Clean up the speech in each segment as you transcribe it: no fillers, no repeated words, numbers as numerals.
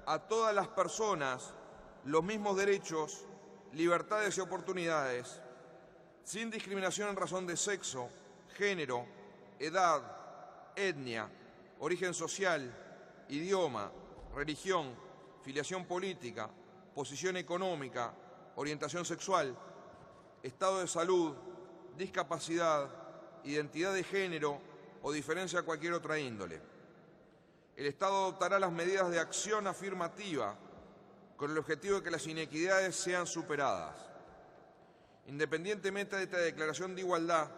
a todas las personas los mismos derechos, libertades y oportunidades, sin discriminación en razón de sexo, género, edad, etnia, origen social, idioma, religión, filiación política, posición económica, orientación sexual, estado de salud, discapacidad, identidad de género o diferencia de cualquier otra índole. El Estado adoptará las medidas de acción afirmativa con el objetivo de que las inequidades sean superadas. Independientemente de esta declaración de igualdad,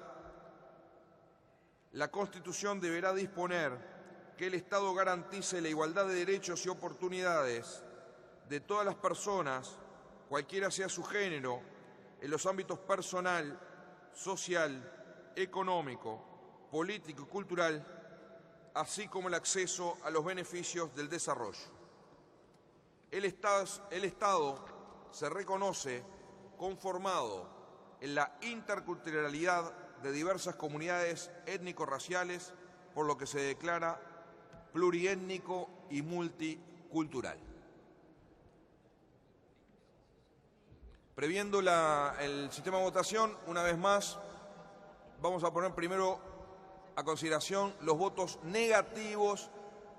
la Constitución deberá disponer que el Estado garantice la igualdad de derechos y oportunidades de todas las personas, cualquiera sea su género, en los ámbitos personal, social, económico, político y cultural, así como el acceso a los beneficios del desarrollo. El Estado se reconoce conformado en la interculturalidad de diversas comunidades étnico-raciales, por lo que se declara pluriétnico y multicultural. Previendo el sistema de votación, una vez más, vamos a poner primero a consideración los votos negativos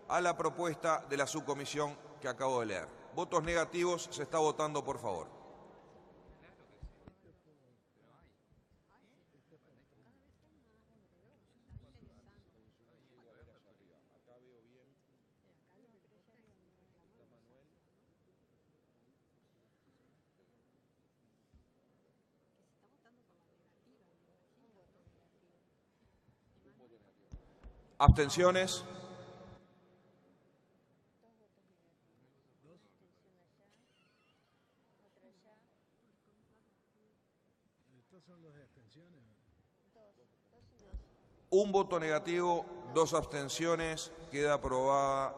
a la propuesta de la subcomisión que acabo de leer. Votos negativos, se está votando, por favor. ¿Abstenciones? Un voto negativo, 2 abstenciones. Queda aprobada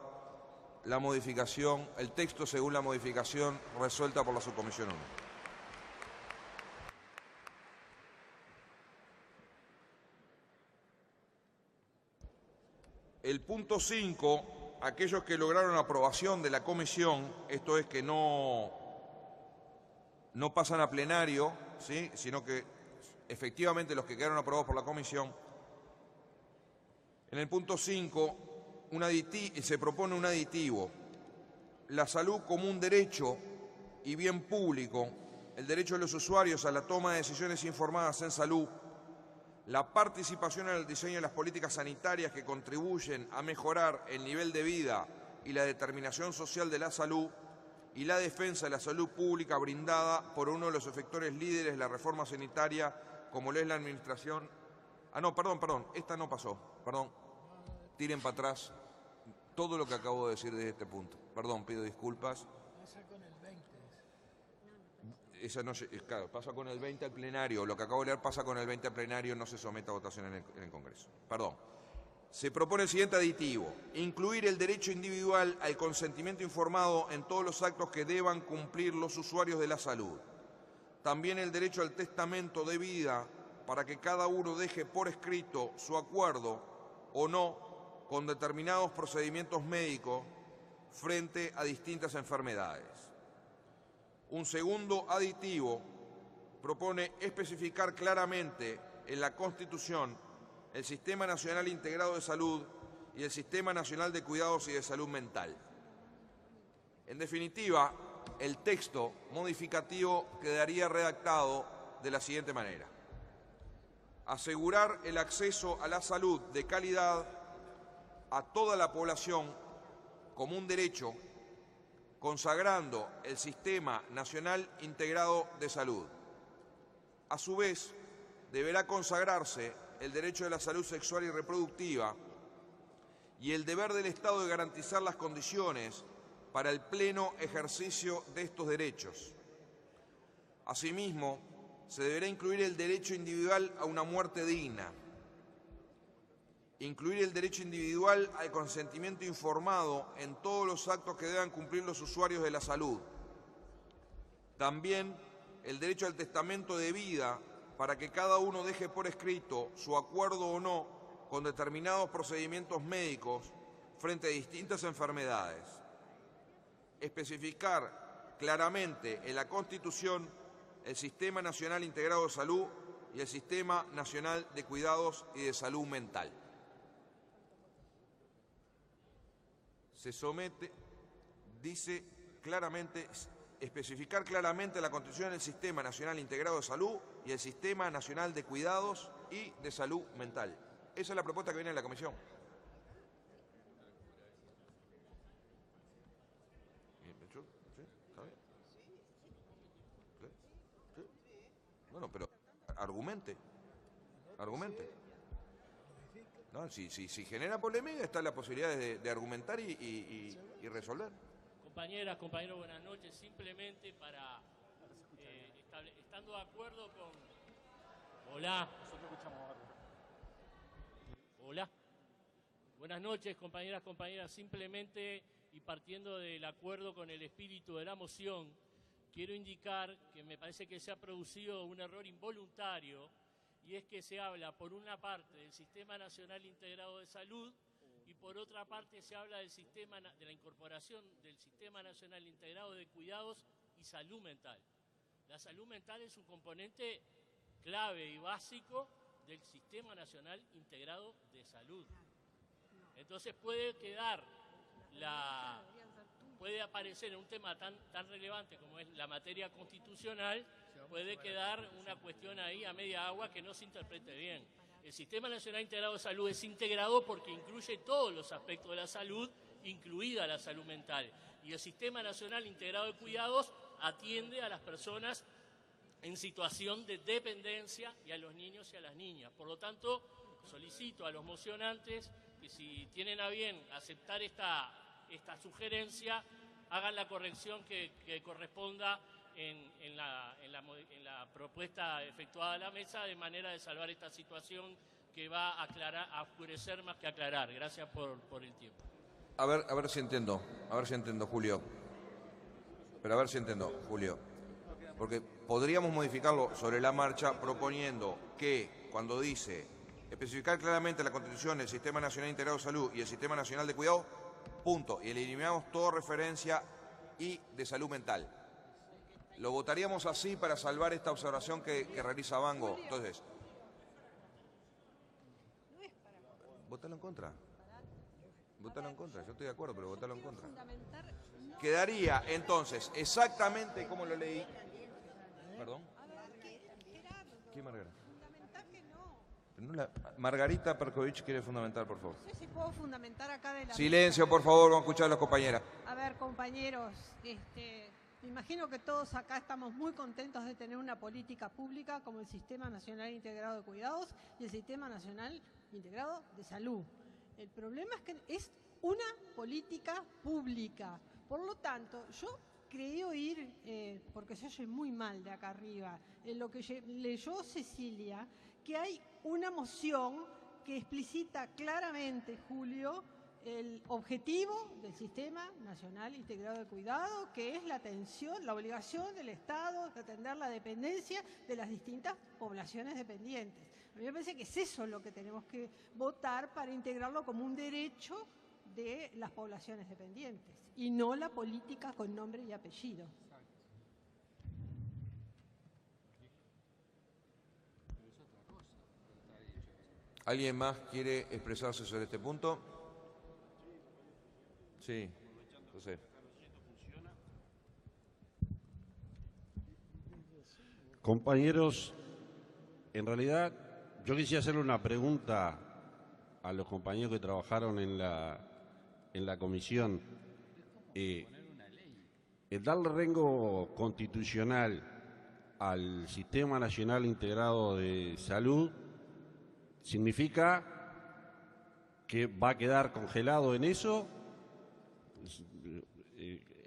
la modificación, el texto según la modificación resuelta por la subcomisión 1. El punto 5, aquellos que lograron aprobación de la comisión, esto es que no pasan a plenario, ¿sí?, sino que efectivamente los que quedaron aprobados por la comisión. En el punto 5 se propone un aditivo: la salud como un derecho y bien público, el derecho de los usuarios a la toma de decisiones informadas en salud, la participación en el diseño de las políticas sanitarias que contribuyen a mejorar el nivel de vida y la determinación social de la salud, y la defensa de la salud pública brindada por uno de los efectores líderes de la reforma sanitaria, como lo es la administración. Perdón, esta no pasó, perdón. Tiren para atrás todo lo que acabo de decir desde este punto. Perdón, pido disculpas. Pasa con el 20. Esa no, claro, pasa con el 20 al plenario. Lo que acabo de leer pasa con el 20 al plenario, no se somete a votación en el Congreso. Perdón. Se propone el siguiente aditivo: incluir el derecho individual al consentimiento informado en todos los actos que deban cumplir los usuarios de la salud. También el derecho al testamento de vida, para que cada uno deje por escrito su acuerdo o no con determinados procedimientos médicos frente a distintas enfermedades. Un segundo aditivo propone especificar claramente en la Constitución el Sistema Nacional Integrado de Salud y el Sistema Nacional de Cuidados y de Salud Mental. En definitiva, el texto modificativo quedaría redactado de la siguiente manera: asegurar el acceso a la salud de calidad a toda la población como un derecho, consagrando el Sistema Nacional Integrado de Salud. A su vez, deberá consagrarse el derecho de la salud sexual y reproductiva y el deber del Estado de garantizar las condiciones para el pleno ejercicio de estos derechos. Asimismo, se deberá incluir el derecho individual a una muerte digna, incluir el derecho individual al consentimiento informado en todos los actos que deban cumplir los usuarios de la salud. También el derecho al testamento de vida, para que cada uno deje por escrito su acuerdo o no con determinados procedimientos médicos frente a distintas enfermedades. especificar claramente en la Constitución el Sistema Nacional Integrado de Salud y el Sistema Nacional de Cuidados y de Salud Mental. Se somete, dice claramente, especificar claramente en la Constitución el Sistema Nacional Integrado de Salud y el Sistema Nacional de Cuidados y de Salud Mental. Esa es la propuesta que viene de la Comisión. Bueno, pero argumente. No, si genera polémica, está la posibilidad de argumentar y resolver. Compañeras, compañeros, buenas noches. Simplemente para, estando de acuerdo con... Hola. Nosotros escuchamos algo. Hola. Buenas noches, compañeras, compañeras. Simplemente, y partiendo del acuerdo con el espíritu de la moción, quiero indicar que me parece que se ha producido un error involuntario, y es que se habla, por una parte, del Sistema Nacional Integrado de Salud, y por otra parte se habla del de la incorporación del Sistema Nacional Integrado de Cuidados y Salud Mental. La salud mental es un componente clave y básico del Sistema Nacional Integrado de Salud. Entonces puede aparecer en un tema tan relevante como es la materia constitucional, puede quedar una cuestión ahí a media agua que no se interprete bien. El Sistema Nacional Integrado de Salud es integrado porque incluye todos los aspectos de la salud, incluida la salud mental. Y el Sistema Nacional Integrado de Cuidados atiende a las personas en situación de dependencia y a los niños y a las niñas. Por lo tanto, solicito a los mocionantes que si tienen a bien aceptar esta sugerencia, hagan la corrección que corresponda en la propuesta efectuada a la mesa, de manera de salvar esta situación que va a oscurecer más que aclarar. Gracias por el tiempo. A ver si entiendo, Julio. Pero a ver si entiendo, Julio. Porque podríamos modificarlo sobre la marcha proponiendo que, cuando dice especificar claramente en la Constitución el Sistema Nacional Integrado de Salud y el Sistema Nacional de Cuidado, punto, y eliminamos toda referencia y de salud mental. Lo votaríamos así para salvar esta observación que realiza Bango. Entonces, votalo en contra. Votalo en contra, yo estoy de acuerdo, pero votalo en contra. Quedaría entonces exactamente como lo leí. ¿Perdón? ¿Qué Margarita? Margarita Perkovich quiere fundamentar, por favor. No sé si puedo fundamentar acá de la... Silencio, por favor, vamos a escuchar a las compañeras. A ver, compañeros, me imagino que todos acá estamos muy contentos de tener una política pública como el Sistema Nacional Integrado de Cuidados y el Sistema Nacional Integrado de Salud. El problema es que es una política pública. Por lo tanto, yo creí oír, porque se oye muy mal de acá arriba, en lo que leyó Cecilia, que hay una moción que explicita claramente, Julio, el objetivo del Sistema Nacional Integrado de Cuidado, que es la atención, la obligación del Estado de atender la dependencia de las distintas poblaciones dependientes. A mí me parece que es eso lo que tenemos que votar para integrarlo como un derecho de las poblaciones dependientes, y no la política con nombre y apellido. ¿Alguien más quiere expresarse sobre este punto? Sí, José. Compañeros, en realidad yo quisiera hacerle una pregunta a los compañeros que trabajaron en la comisión. El darle rango constitucional al Sistema Nacional Integrado de Salud significa que va a quedar congelado en eso.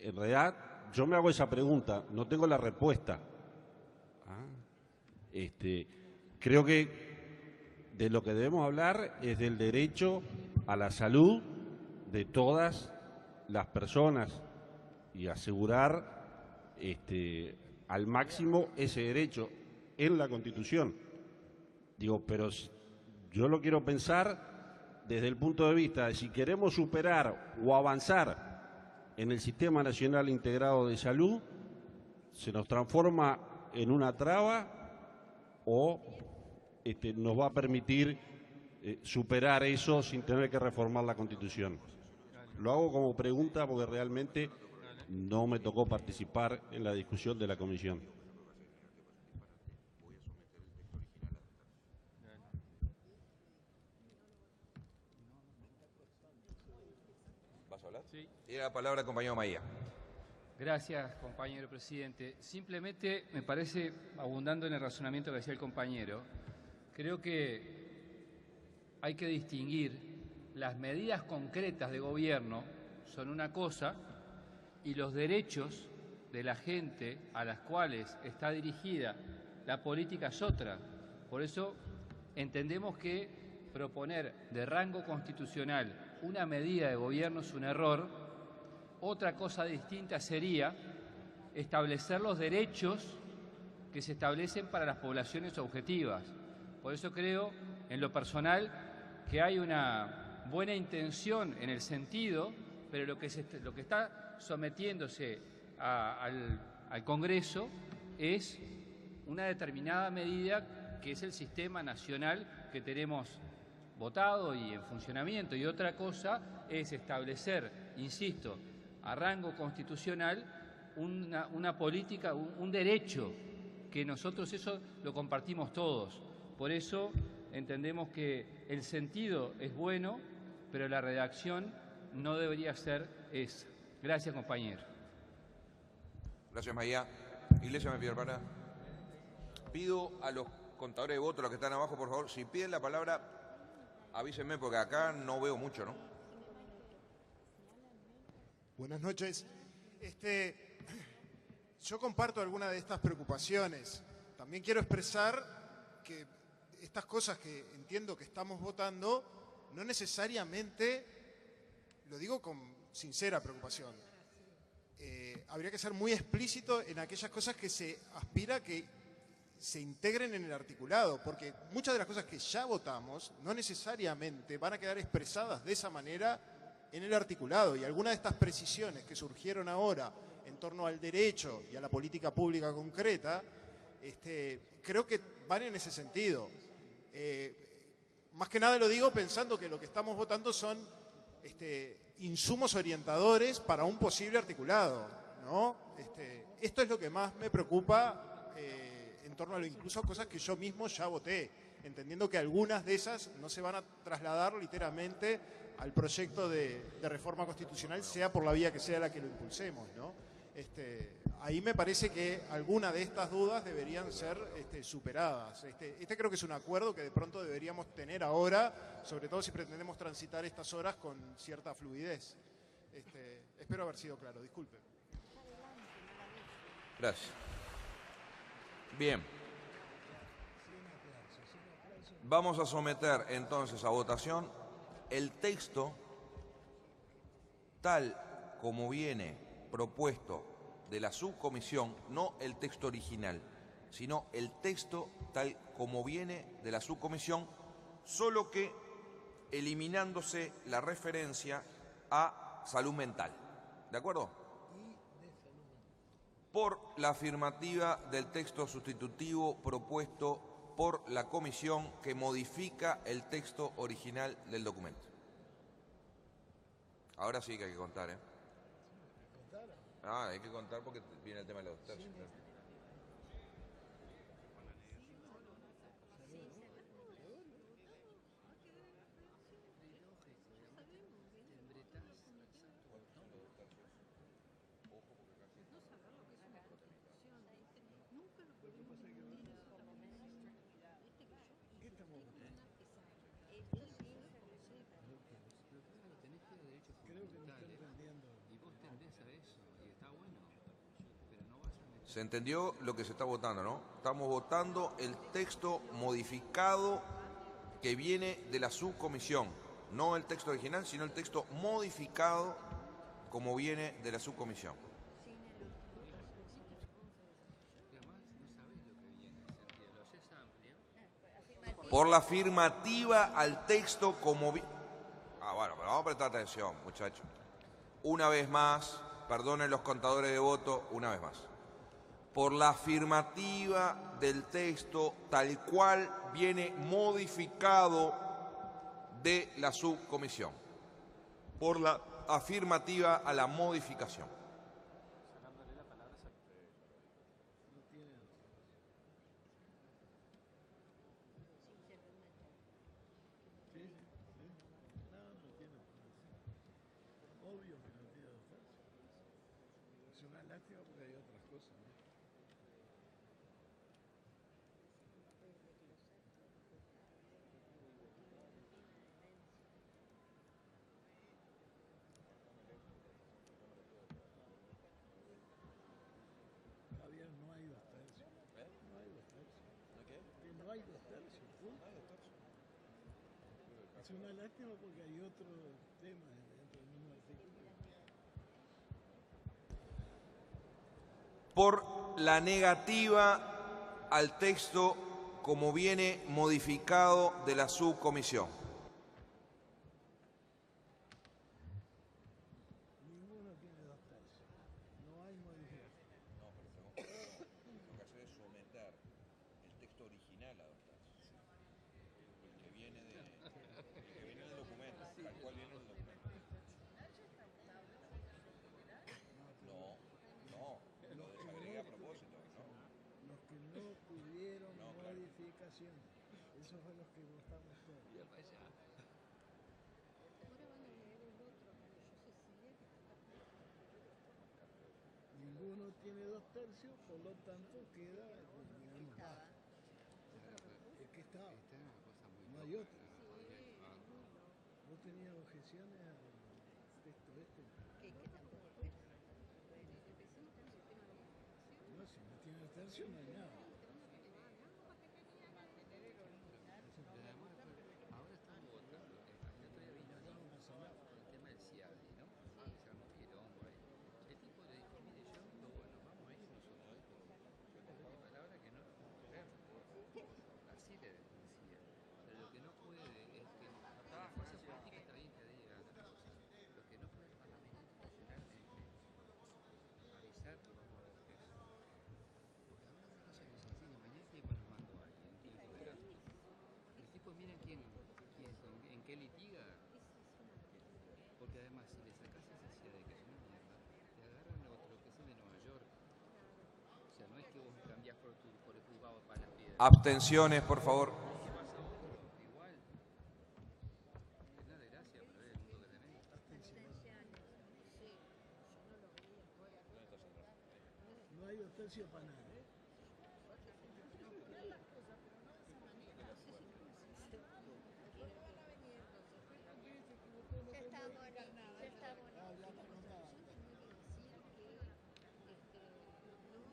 En realidad, yo me hago esa pregunta, no tengo la respuesta. Creo que de lo que debemos hablar es del derecho a la salud de todas las personas y asegurar al máximo ese derecho en la Constitución. Digo, pero yo lo quiero pensar desde el punto de vista de si queremos superar o avanzar en el Sistema Nacional Integrado de Salud se nos transforma en una traba o nos va a permitir superar eso sin tener que reformar la Constitución. Lo hago como pregunta porque realmente no me tocó participar en la discusión de la comisión. ¿Vas a hablar? Sí. Tiene la palabra el compañero Maía. Gracias, compañero presidente. Simplemente me parece, abundando en el razonamiento que decía el compañero, creo que hay que distinguir las medidas concretas de gobierno son una cosa y los derechos de la gente a las cuales está dirigida la política es otra. Por eso entendemos que proponer de rango constitucional una medida de gobierno es un error. Otra cosa distinta sería establecer los derechos que se establecen para las poblaciones objetivas. Por eso creo, en lo personal, que hay una buena intención en el sentido, pero lo que está sometiéndose al Congreso es una determinada medida que es el sistema nacional que tenemos votado y en funcionamiento. Y otra cosa es establecer, insisto, a rango constitucional una política, un derecho, que nosotros eso lo compartimos todos. Por eso entendemos que el sentido es bueno, pero la redacción no debería ser esa. Gracias, compañero. Gracias, Maía. Iglesia, me pide palabra. Pido a los contadores de votos, los que están abajo, por favor, si piden la palabra, avísenme, porque acá no veo mucho, ¿no? Buenas noches. Yo comparto algunas de estas preocupaciones. También quiero expresar que estas cosas que entiendo que estamos votando, no necesariamente, lo digo con sincera preocupación, habría que ser muy explícito en aquellas cosas que se aspira que se integren en el articulado, porque muchas de las cosas que ya votamos no necesariamente van a quedar expresadas de esa manera en el articulado, y algunas de estas precisiones que surgieron ahora en torno al derecho y a la política pública concreta, creo que van en ese sentido. Más que nada lo digo pensando que lo que estamos votando son insumos orientadores para un posible articulado, ¿no? Esto es lo que más me preocupa en torno a incluso cosas que yo mismo ya voté, entendiendo que algunas de esas no se van a trasladar literalmente al proyecto de reforma constitucional, sea por la vía que sea la que lo impulsemos, ¿no? Ahí me parece que algunas de estas dudas deberían ser superadas. Creo que es un acuerdo que de pronto deberíamos tener ahora, sobre todo si pretendemos transitar estas horas con cierta fluidez. Espero haber sido claro, disculpe. Gracias. Bien. Vamos a someter entonces a votación el texto tal como viene propuesto de la subcomisión, no el texto original, sino el texto tal como viene de la subcomisión, solo que eliminándose la referencia a salud mental. ¿De acuerdo? Por la afirmativa del texto sustitutivo propuesto por la comisión que modifica el texto original del documento. Ahora sí que hay que contar, ¿eh? Ah, hay que contar porque viene el tema de los tercios. Se entendió lo que se está votando, ¿no? Estamos votando el texto modificado que viene de la subcomisión. No el texto original, sino el texto modificado como viene de la subcomisión. Por la afirmativa al texto como... bueno, pero vamos a prestar atención, muchachos. Una vez más... perdonen los contadores de votos, una vez más, por la afirmativa del texto tal cual viene modificado de la subcomisión. Por la afirmativa a la modificación. Es una lástima porque hay otro tema dentro del mismo artículo. Por la negativa al texto como viene modificado de la subcomisión. Ninguno tiene 2/3. No hay modificación. No, pero lo que hacer es someter el texto original a 2/3. El que viene del documento, tal cual viene del documento. No, lo desagregué a propósito, ¿no? Los que no tuvieron modificaciones. Esos son los que votamos todos. Ninguno tiene 2/3, por lo tanto queda, digamos, bajo. Es que estaba. No hay otro. ¿No tenía objeciones al texto este? No, si no tiene 2/3 no hay nada. Ahora estamos votando. El otro día vino con el tema del CIADI, ¿no? Se armó quilombo ahí. El tipo le dijo, mire, yo digo, bueno, vamos a ir nosotros. Yo le doy mi palabra que no nos vamos a ver. Así le decía. Pero lo que no puede es que la fuerza política está bien que diga otra cosa. Lo que no puede el Parlamento Nacional es avisar que vamos a hacer eso. Porque ahora una cosa muy sencilla, mañana el tipo nos mandó a alguien, un tipo de el tipo mira en qué litiga, porque además si le sacas esa ciudad de que es una mierda, te agarran lo que es el de Nueva York. O sea, no es que vos cambiás por el juzgado para las piedras. Abstenciones, por favor. Si vas a otro, igual. Es una desgracia, pero es el mundo que tenemos. No hay 2/3 para nada.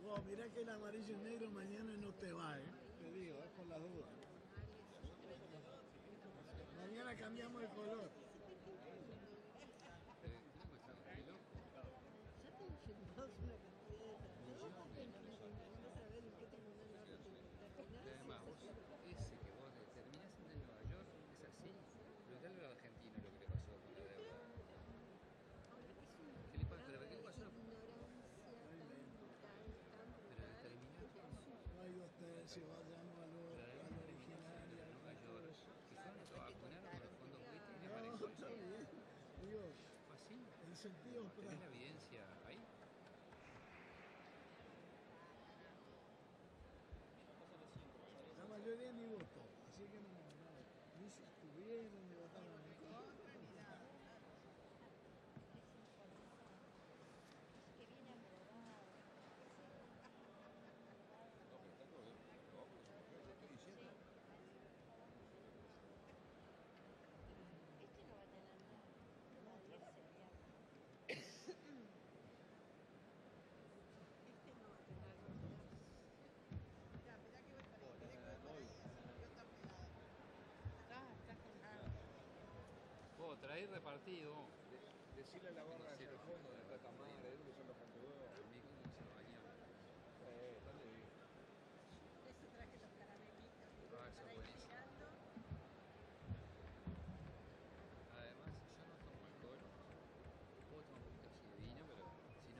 Wow, mira que el amarillo y negro mañana no te va, te digo, es por las dudas. Mañana cambiamos el color. Además, ese que vos terminás en Nueva York es así. Preguntale al argentino lo que le pasó con la deuda. ¿Qué le pasó? ¿Qué le pasó? Pero terminás con No hay 2/3, vayamos a lo original y al Nueva York. Que fueron a vacunar con los fondos buitres y le No, apareció está eso. bien. Digo, Así. en sentido ¿Tenés la práctico. evidencia ahí? La mayoría ni votó, así que ni se estuvieron ni votaron en contra. Vos traés repartido. Decirle a la barra de fondo de Tata Madre, que son los campeones. A mí como se bañaba. Ah, eso es buenísimo. Además, yo no tomo alcohol. Puedo tomar un poquito así de vino, pero sin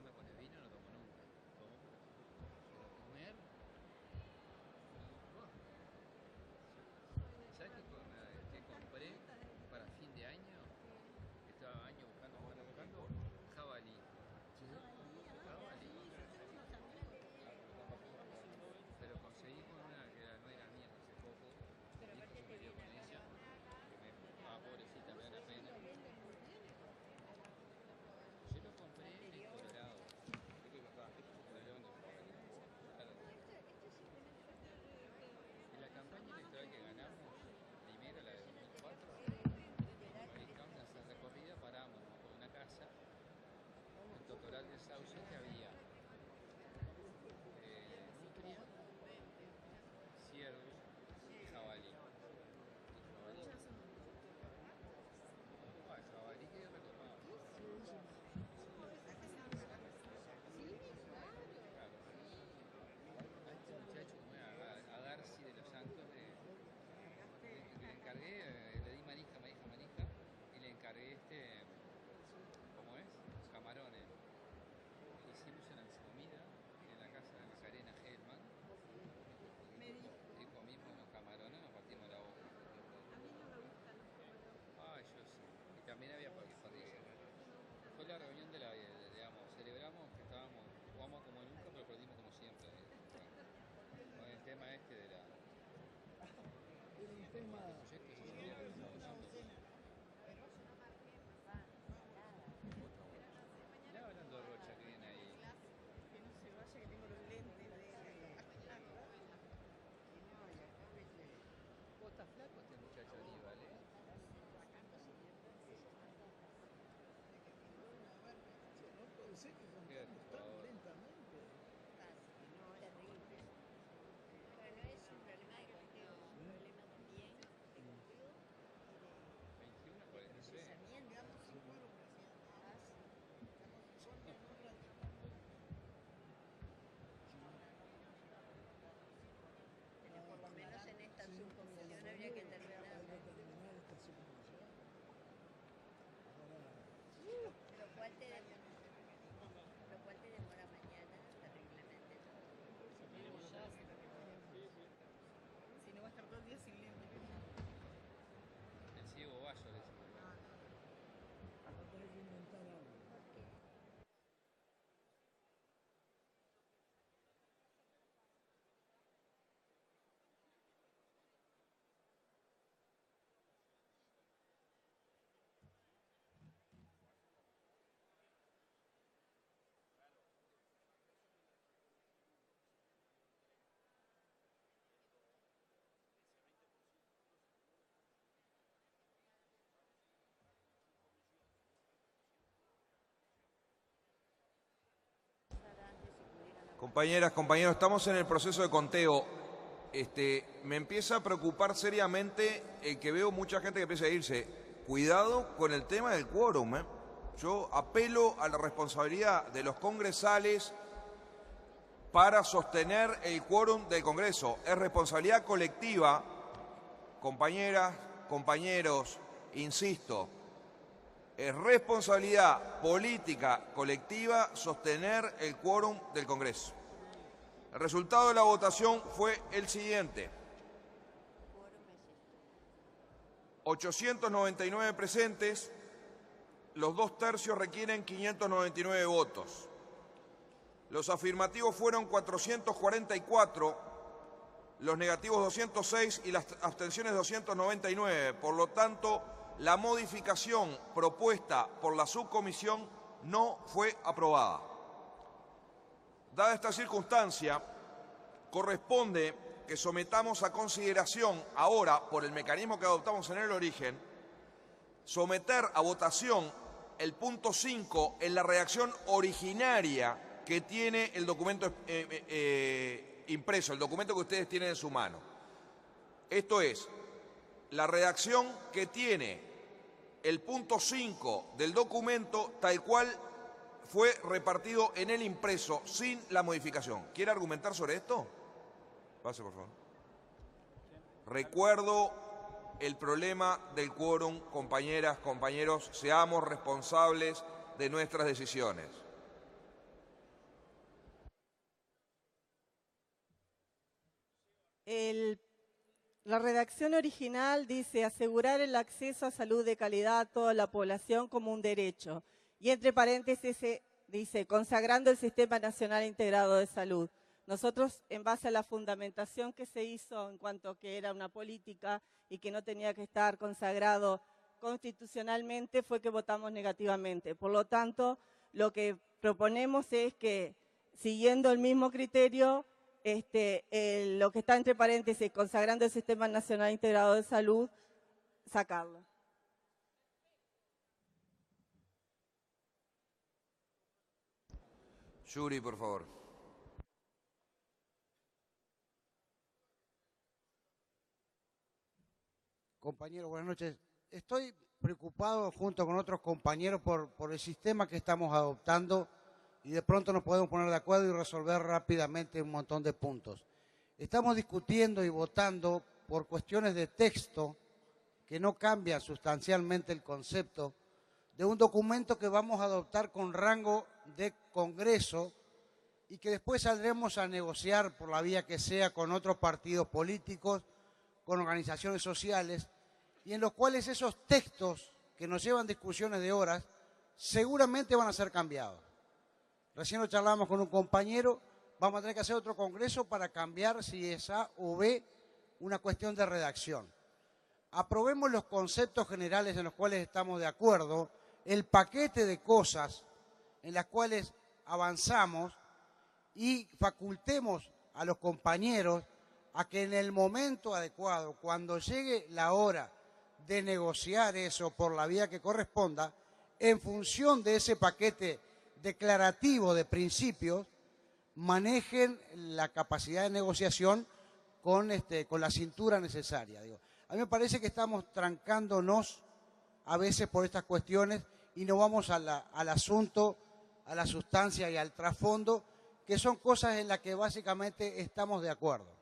tema... Ya hablando Rocha, que viene ahí. Que no se vaya, que tengo los lentes de Vos estás flaco este muchacho Aníbal, ¿eh? No puede ser que contemos tan lentamente. Bueno, es un problema de conteo, un problema también de conteo 21:43. pero por lo menos en esta subcomisión habría que terminar. Terminar esta subcomisión. Lo cual te demora mañana terriblemente. Si no va a estar 2 días sin lente. El ciego Bayo le decimos. Va a tener que inventar algo. Compañeras, compañeros, estamos en el proceso de conteo. Me empieza a preocupar seriamente el que veo mucha gente que empieza a irse. Cuidado con el tema del quórum, ¿eh? Yo apelo a la responsabilidad de los congresales para sostener el quórum del Congreso. Es responsabilidad colectiva, compañeras, compañeros, insisto, es responsabilidad política colectiva sostener el quórum del Congreso. El resultado de la votación fue el siguiente. 899 presentes, los 2/3 requieren 599 votos. Los afirmativos fueron 444, los negativos 206 y las abstenciones 299. Por lo tanto, la modificación propuesta por la subcomisión no fue aprobada. Dada esta circunstancia, corresponde que sometamos a consideración ahora, por el mecanismo que adoptamos en el origen, someter a votación el punto 5 en la redacción originaria que tiene el documento impreso, el documento que ustedes tienen en su mano. Esto es, la redacción que tiene el punto 5 del documento tal cual fue repartido en el impreso sin la modificación. ¿Quiere argumentar sobre esto? Pase, por favor. Recuerdo el problema del quórum, compañeras, compañeros, seamos responsables de nuestras decisiones. La redacción original dice asegurar el acceso a salud de calidad a toda la población como un derecho. Y entre paréntesis dice consagrando el Sistema Nacional Integrado de Salud. Nosotros, en base a la fundamentación que se hizo en cuanto a que era una política y que no tenía que estar consagrado constitucionalmente, fue que votamos negativamente. Por lo tanto, lo que proponemos es que, siguiendo el mismo criterio, lo que está entre paréntesis, consagrando el Sistema Nacional Integrado de Salud, sacarlo. Yuri, por favor. Compañero, buenas noches. Estoy preocupado junto con otros compañeros por el sistema que estamos adoptando y de pronto nos podemos poner de acuerdo y resolver rápidamente un montón de puntos. Estamos discutiendo y votando por cuestiones de texto que no cambian sustancialmente el concepto de un documento que vamos a adoptar con rango de Congreso y que después saldremos a negociar por la vía que sea con otros partidos políticos, con organizaciones sociales, y en los cuales esos textos que nos llevan discusiones de horas seguramente van a ser cambiados. Recién lo charlábamos con un compañero, vamos a tener que hacer otro congreso para cambiar si es A o B una cuestión de redacción. aprobemos los conceptos generales en los cuales estamos de acuerdo, el paquete de cosas en las cuales avanzamos y facultemos a los compañeros a que en el momento adecuado, cuando llegue la hora de negociar eso por la vía que corresponda, en función de ese paquete declarativo de principios, manejen la capacidad de negociación con la cintura necesaria. Digo. A mí me parece que estamos trancándonos a veces por estas cuestiones y no vamos al asunto, a la sustancia y al trasfondo, que son cosas en las que básicamente estamos de acuerdo.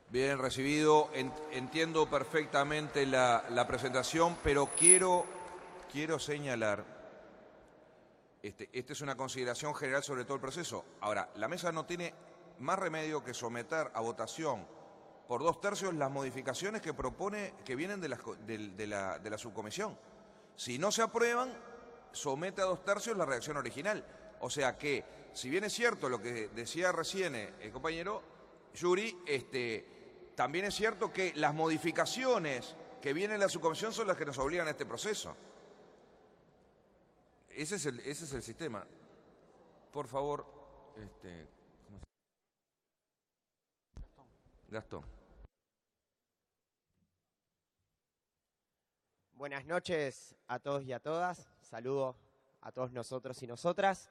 Bien recibido, entiendo perfectamente la presentación, pero quiero señalar, esta es una consideración general sobre todo el proceso. Ahora, la mesa no tiene más remedio que someter a votación por 2/3 las modificaciones que propone, que vienen de la subcomisión. Si no se aprueban, somete a 2/3 la redacción original. O sea que, si bien es cierto lo que decía recién el compañero Yuri, también es cierto que las modificaciones que vienen de la subcomisión son las que nos obligan a este proceso. Ese es el sistema. Por favor, Gastón. Buenas noches a todos y a todas. Saludo a todos nosotros y nosotras.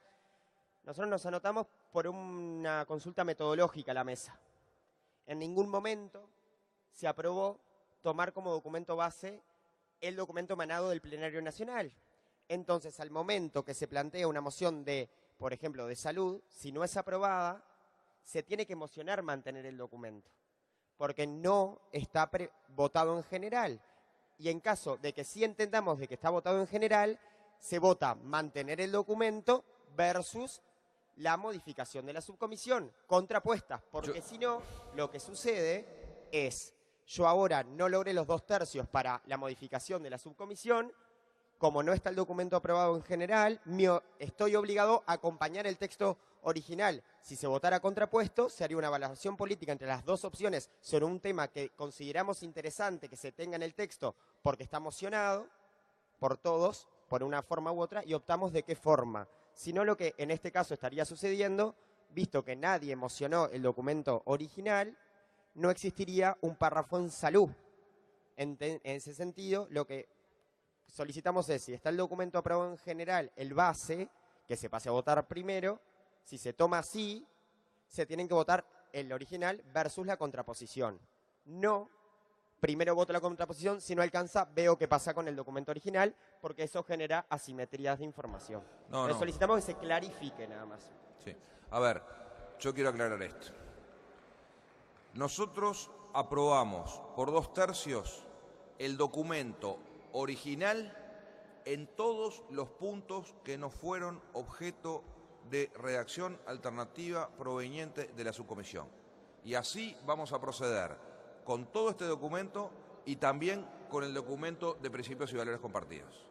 Nosotros nos anotamos por una consulta metodológica a la mesa. En ningún momento se aprobó tomar como documento base el documento emanado del Plenario Nacional. Entonces, al momento que se plantea una moción de, por ejemplo, de salud, si no es aprobada, se tiene que mocionar mantener el documento, porque no está votado en general. Y en caso de que sí entendamos de que está votado en general, se vota mantener el documento versus la modificación de la subcomisión, contrapuestas, porque si no, lo que sucede es, yo ahora no logré los 2/3 para la modificación de la subcomisión, como no está el documento aprobado en general, estoy obligado a acompañar el texto original. Si se votara contrapuesto, se haría una evaluación política entre las dos opciones sobre un tema que consideramos interesante que se tenga en el texto porque está mocionado por todos, por una forma u otra, y optamos de qué forma. Si no, lo que en este caso estaría sucediendo, visto que nadie mocionó el documento original, no existiría un párrafo en salud. En ese sentido, lo que solicitamos es, si está el documento aprobado en general, el base, que se pase a votar primero. Si se toma así, se tienen que votar el original versus la contraposición. No, primero voto la contraposición, si no alcanza, veo qué pasa con el documento original, porque eso genera asimetrías de información. No. Solicitamos que se clarifique nada más. Sí. A ver, yo quiero aclarar esto. Nosotros aprobamos por 2/3 el documento original en todos los puntos que no fueron objeto de redacción alternativa proveniente de la subcomisión. Y así vamos a proceder con todo este documento y también con el documento de principios y valores compartidos.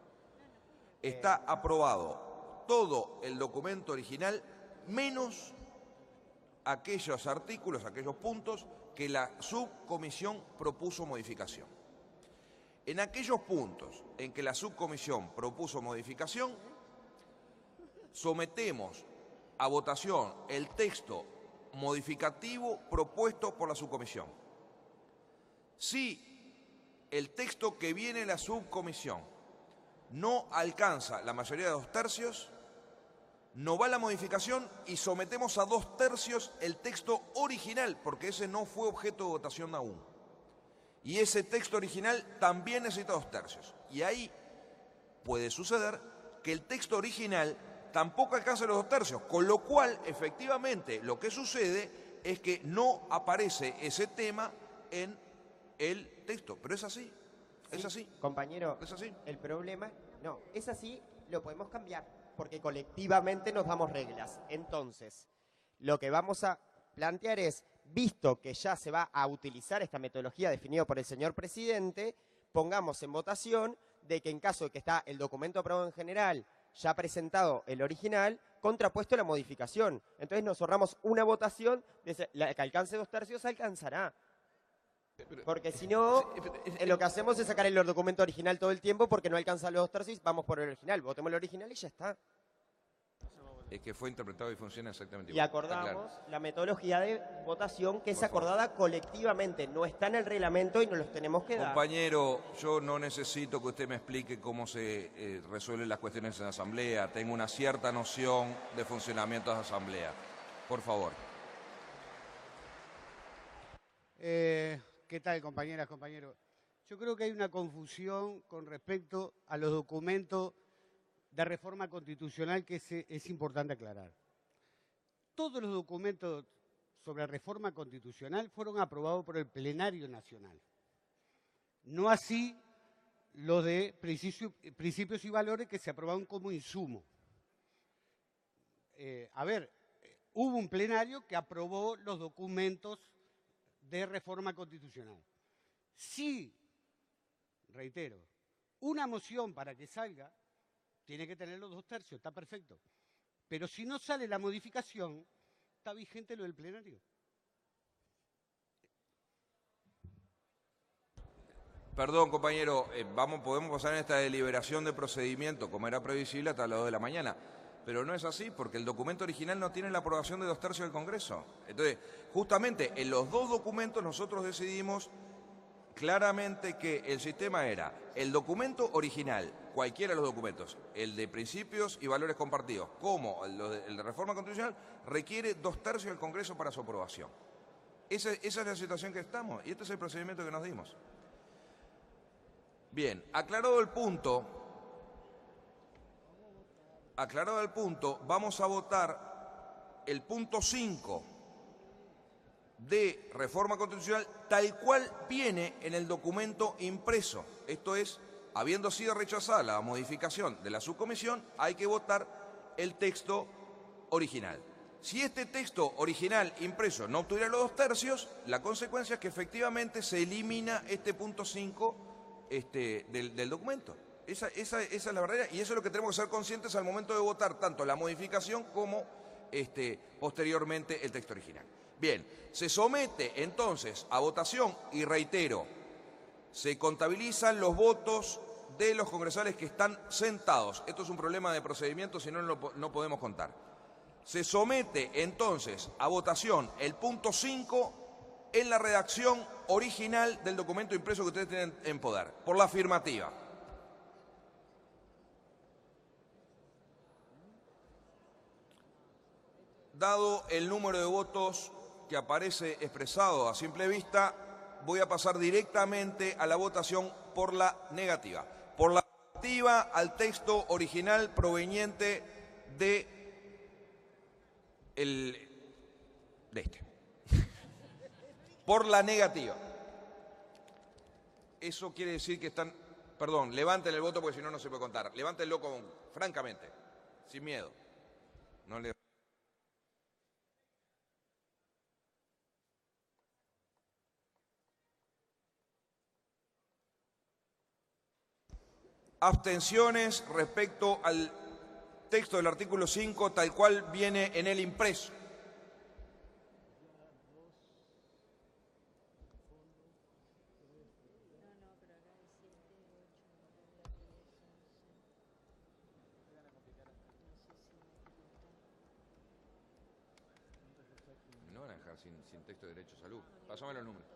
Está aprobado todo el documento original, menos aquellos artículos, aquellos puntos que la subcomisión propuso modificación. En aquellos puntos en que la subcomisión propuso modificación, sometemos a votación el texto modificativo propuesto por la subcomisión. Si el texto que viene de la subcomisión no alcanza la mayoría de 2/3, no va la modificación y sometemos a 2/3 el texto original, porque ese no fue objeto de votación aún. Y ese texto original también necesita 2/3. Y ahí puede suceder que el texto original tampoco alcanza los 2/3, con lo cual, efectivamente, lo que sucede es que no aparece ese tema en el texto. Pero es así, es Sí, así. Compañero, ¿Es así? el problema, no, es así, lo podemos cambiar, porque colectivamente nos damos reglas. Entonces, lo que vamos a plantear es, visto que ya se va a utilizar esta metodología definida por el señor presidente, pongamos en votación de que en caso de que está el documento aprobado en general, ya presentado el original, contrapuesto la modificación. Entonces nos ahorramos una votación, la que alcance 2/3 alcanzará. Porque si no, lo que hacemos es sacar el documento original todo el tiempo porque no alcanza los 2/3, vamos por el original. Votemos el original y ya está. Es que fue interpretado y funciona exactamente Y igual. Está acordamos claro. la metodología de votación que es acordada colectivamente. No está en el reglamento y nos los tenemos que dar. Compañero, yo no necesito que usted me explique cómo se resuelven las cuestiones en la asamblea. Tengo una cierta noción de funcionamiento de la asamblea. Por favor. ¿Qué tal, compañeras, compañeros? Yo creo que hay una confusión con respecto a los documentos de reforma constitucional que es importante aclarar. Todos los documentos sobre reforma constitucional fueron aprobados por el Plenario Nacional. No así los de principios y valores que se aprobaron como insumo. Hubo un plenario que aprobó los documentos de reforma constitucional. Sí, reitero, una moción para que salga tiene que tener los 2/3, está perfecto. Pero si no sale la modificación, está vigente lo del plenario. Perdón, compañero, podemos pasar en esta deliberación de procedimiento, como era previsible, hasta las 2 de la mañana. Pero no es así, porque el documento original no tiene la aprobación de 2/3 del Congreso. Entonces, justamente en los dos documentos nosotros decidimos claramente que el sistema era el documento original, cualquiera de los documentos, el de principios y valores compartidos, como el de reforma constitucional, requiere 2/3 del Congreso para su aprobación. Esa es la situación que estamos y este es el procedimiento que nos dimos. Bien, aclarado el punto, vamos a votar el punto 5 de reforma constitucional tal cual viene en el documento impreso. Esto es, habiendo sido rechazada la modificación de la subcomisión, hay que votar el texto original. Si este texto original impreso no obtuviera los 2/3, la consecuencia es que efectivamente se elimina este punto 5 del documento. Esa es la verdadera, y eso es lo que tenemos que ser conscientes al momento de votar tanto la modificación como posteriormente el texto original. Bien, se somete entonces a votación y reitero, se contabilizan los votos de los congresales que están sentados. Esto es un problema de procedimiento, si no, no podemos contar. Se somete entonces a votación el punto 5 en la redacción original del documento impreso que ustedes tienen en poder, por la afirmativa. Dado el número de votos que aparece expresado a simple vista, voy a pasar directamente a la votación por la negativa. Por la negativa al texto original proveniente de este. Por la negativa. Eso quiere decir que están... Perdón, levanten el voto porque si no, no se puede contar. Levántenlo francamente, sin miedo. No le... Abstenciones respecto al texto del artículo 5 tal cual viene en el impreso. No van a dejar sin texto de derecho a salud. Pásame los números.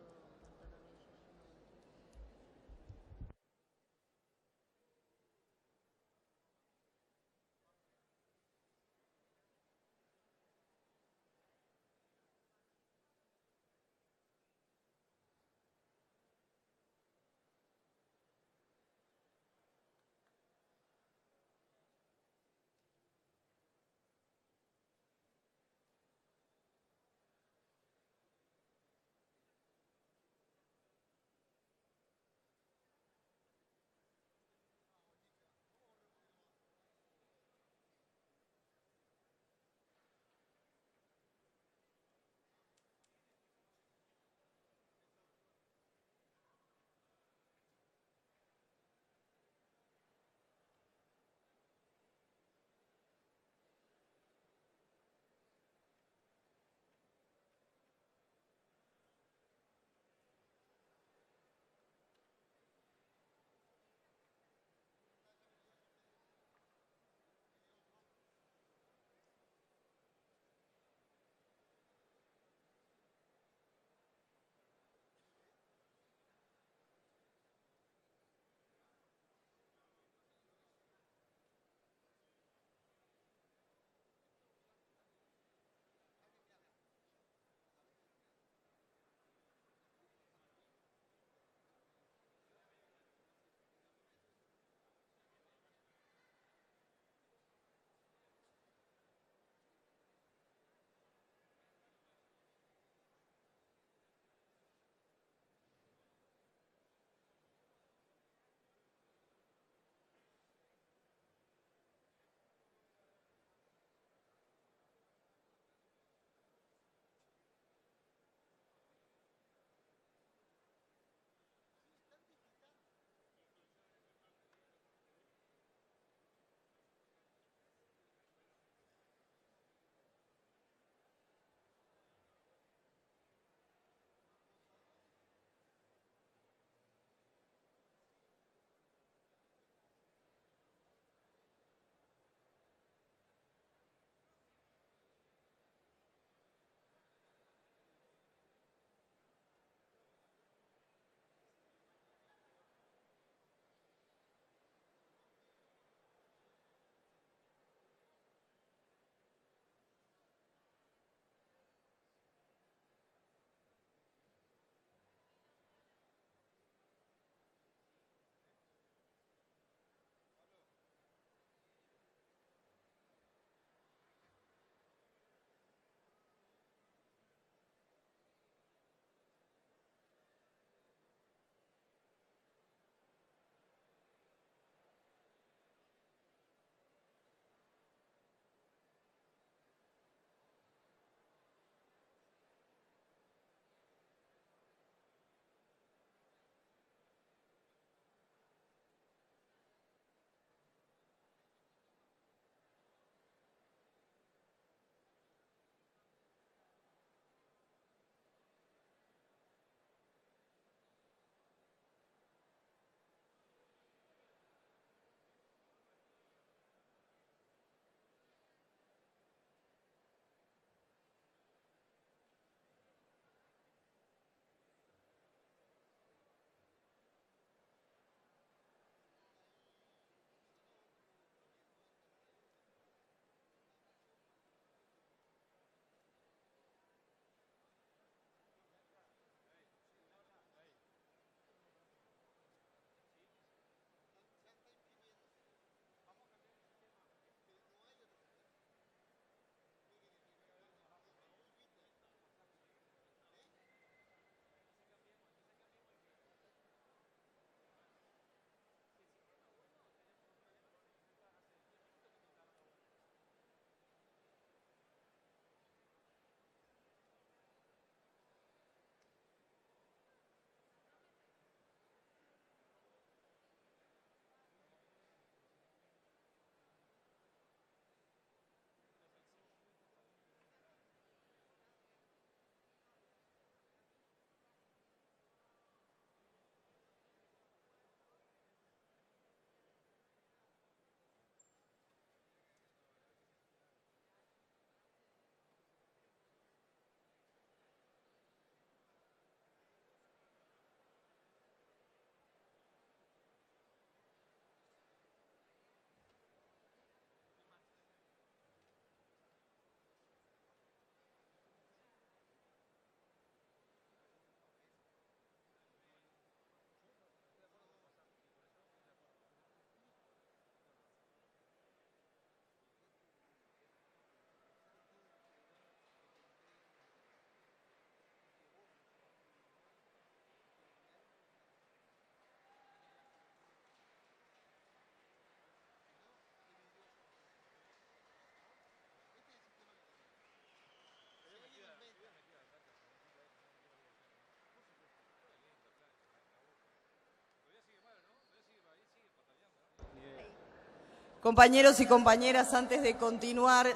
Compañeros y compañeras, antes de continuar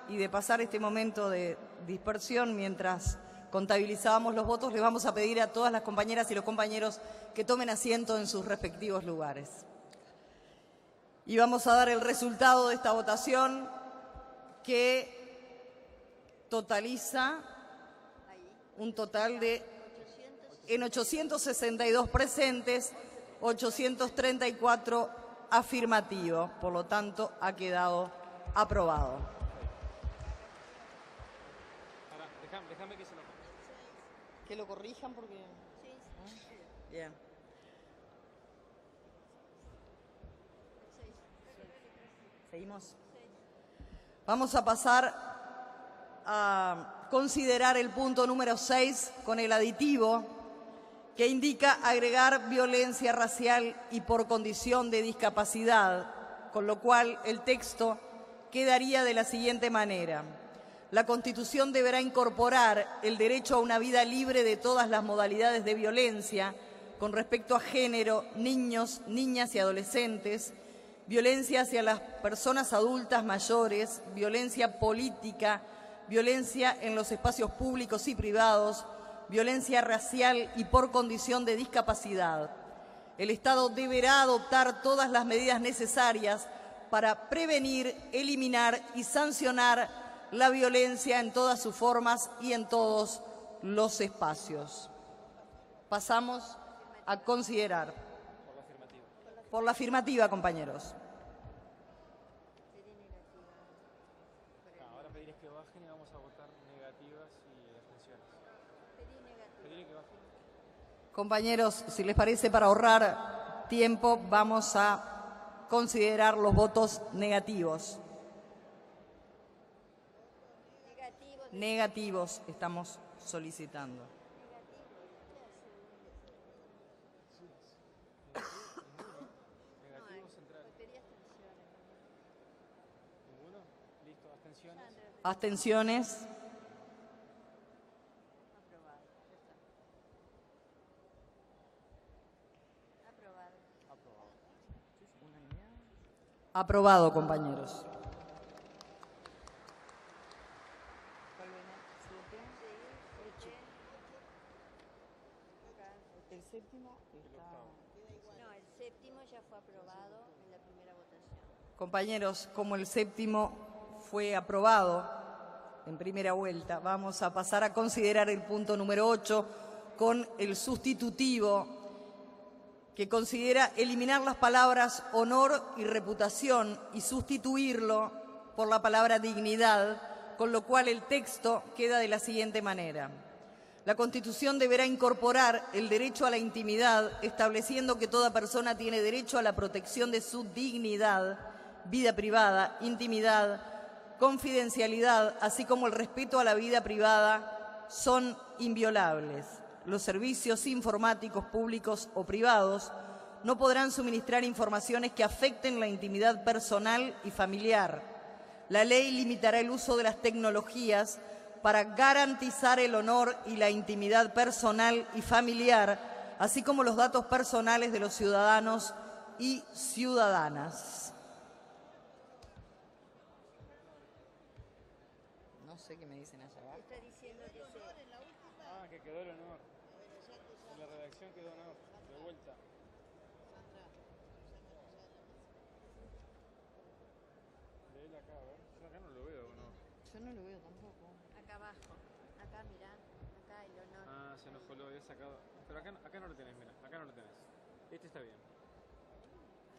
y de pasar este momento de dispersión mientras contabilizábamos los votos, les vamos a pedir a todas las compañeras y los compañeros que tomen asiento en sus respectivos lugares. Y vamos a dar el resultado de esta votación que totaliza un total de, en 862 presentes, 834 afirmativo. Por lo tanto, ha quedado aprobado. Déjame que se lo Que lo corrijan porque... Bien. ¿Seguimos? Vamos a pasar a considerar el punto número 6 con el aditivo que indica agregar violencia racial y por condición de discapacidad, con lo cual el texto quedaría de la siguiente manera. La Constitución deberá incorporar el derecho a una vida libre de todas las modalidades de violencia con respecto a género, niños, niñas y adolescentes, violencia hacia las personas adultas mayores, violencia política, violencia en los espacios públicos y privados, violencia racial y por condición de discapacidad. El Estado deberá adoptar todas las medidas necesarias para prevenir, eliminar y sancionar la violencia en todas sus formas y en todos los espacios. Pasamos a considerar. Por la afirmativa, compañeros. Ahora pedir es que bajen y vamos a votar negativas y abstenciones. Pedir que bajen. Compañeros, si les parece, para ahorrar tiempo, vamos a considerar los votos negativos. Negativos estamos solicitando. ¿Ninguno? Listo, abstenciones. Abstenciones. Aprobado, compañeros. El séptimo está... No, el séptimo ya fue aprobado en la primera votación. Compañeros, como el séptimo fue aprobado en primera vuelta, vamos a pasar a considerar el punto número 8 con el sustitutivo que considera eliminar las palabras honor y reputación y sustituirlo por la palabra dignidad, con lo cual el texto queda de la siguiente manera. La Constitución deberá incorporar el derecho a la intimidad, estableciendo que toda persona tiene derecho a la protección de su dignidad, vida privada, intimidad, confidencialidad, así como el respeto a la vida privada, son inviolables. Los servicios informáticos públicos o privados no podrán suministrar informaciones que afecten la intimidad personal y familiar. La ley limitará el uso de las tecnologías para garantizar el honor y la intimidad personal y familiar, así como los datos personales de los ciudadanos y ciudadanas. No sé qué me dicen allá abajo. Está diciendo que se... Ah, que quedó el honor. En la redacción quedó honor. De vuelta. Léela acá, a ver. Yo acá no lo veo, ¿no? Yo no lo veo tampoco. Acá abajo. Acá, mirá. Acá el honor. Ah, se nos coló, había sacado. Pero acá no lo tenés, mira. Acá no lo tenés. Este está bien.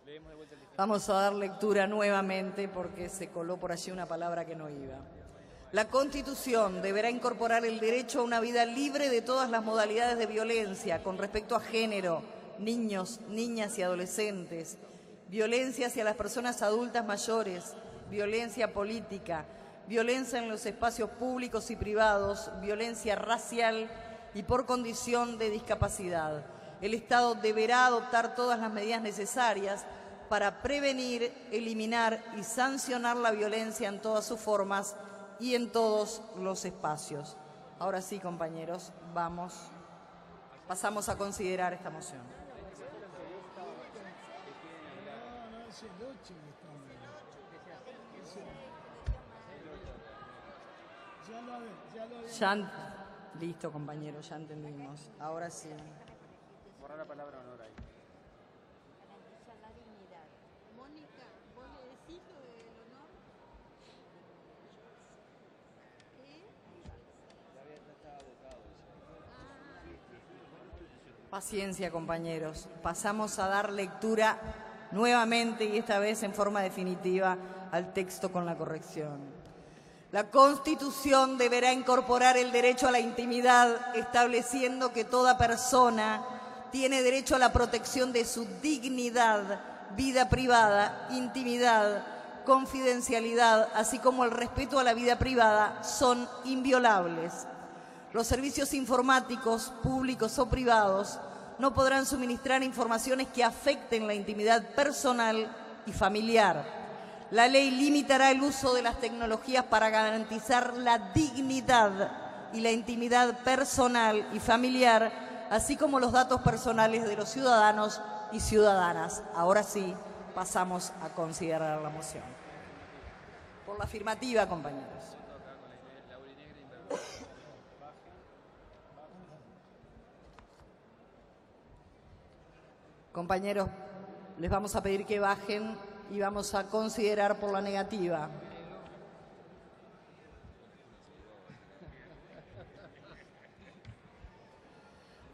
Leemos de vuelta el dictamen. Vamos a dar lectura nuevamente porque se coló por allí una palabra que no iba. La Constitución deberá incorporar el derecho a una vida libre de todas las modalidades de violencia con respecto a género, niños, niñas y adolescentes, violencia hacia las personas adultas mayores, violencia política, violencia en los espacios públicos y privados, violencia racial y por condición de discapacidad. El Estado deberá adoptar todas las medidas necesarias para prevenir, eliminar y sancionar la violencia en todas sus formas y en todos los espacios. Ahora sí, compañeros, pasamos a considerar esta moción. No, es el 8 que estamos. Listo, compañero, ya entendimos. Ahora sí. Borrar la palabra honor ahí. Garantizar la dignidad. Mónica, ¿vos le decís lo del honor? Paciencia, compañeros. Pasamos a dar lectura nuevamente y esta vez en forma definitiva al texto con la corrección. La Constitución deberá incorporar el derecho a la intimidad, estableciendo que toda persona tiene derecho a la protección de su dignidad, vida privada, intimidad, confidencialidad, así como el respeto a la vida privada, son inviolables. Los servicios informáticos, públicos o privados, no podrán suministrar informaciones que afecten la intimidad personal y familiar. La ley limitará el uso de las tecnologías para garantizar la dignidad y la intimidad personal y familiar, así como los datos personales de los ciudadanos y ciudadanas. Ahora sí, pasamos a considerar la moción. Por la afirmativa, compañeros. Compañeros, les vamos a pedir que bajen y vamos a considerar por la negativa.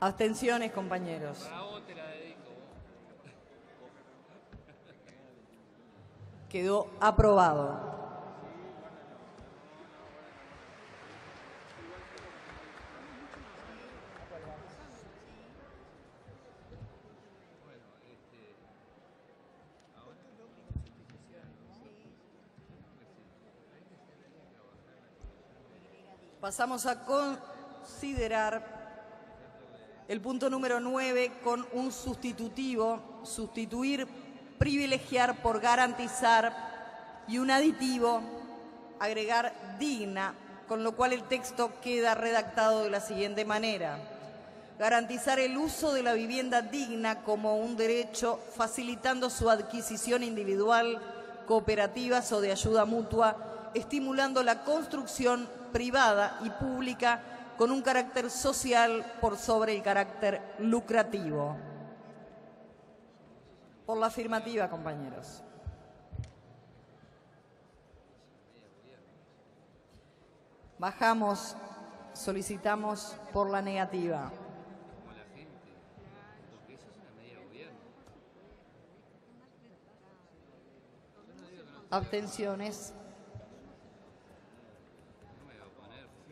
Abstenciones, compañeros. Quedó aprobado. Pasamos a considerar el punto número 9 con un sustitutivo, sustituir, privilegiar por garantizar, y un aditivo, agregar digna, con lo cual el texto queda redactado de la siguiente manera. Garantizar el uso de la vivienda digna como un derecho, facilitando su adquisición individual, cooperativas o de ayuda mutua, estimulando la construcción privada y pública con un carácter social por sobre el carácter lucrativo. Por la afirmativa, compañeros. Bajamos, solicitamos por la negativa. Abstenciones.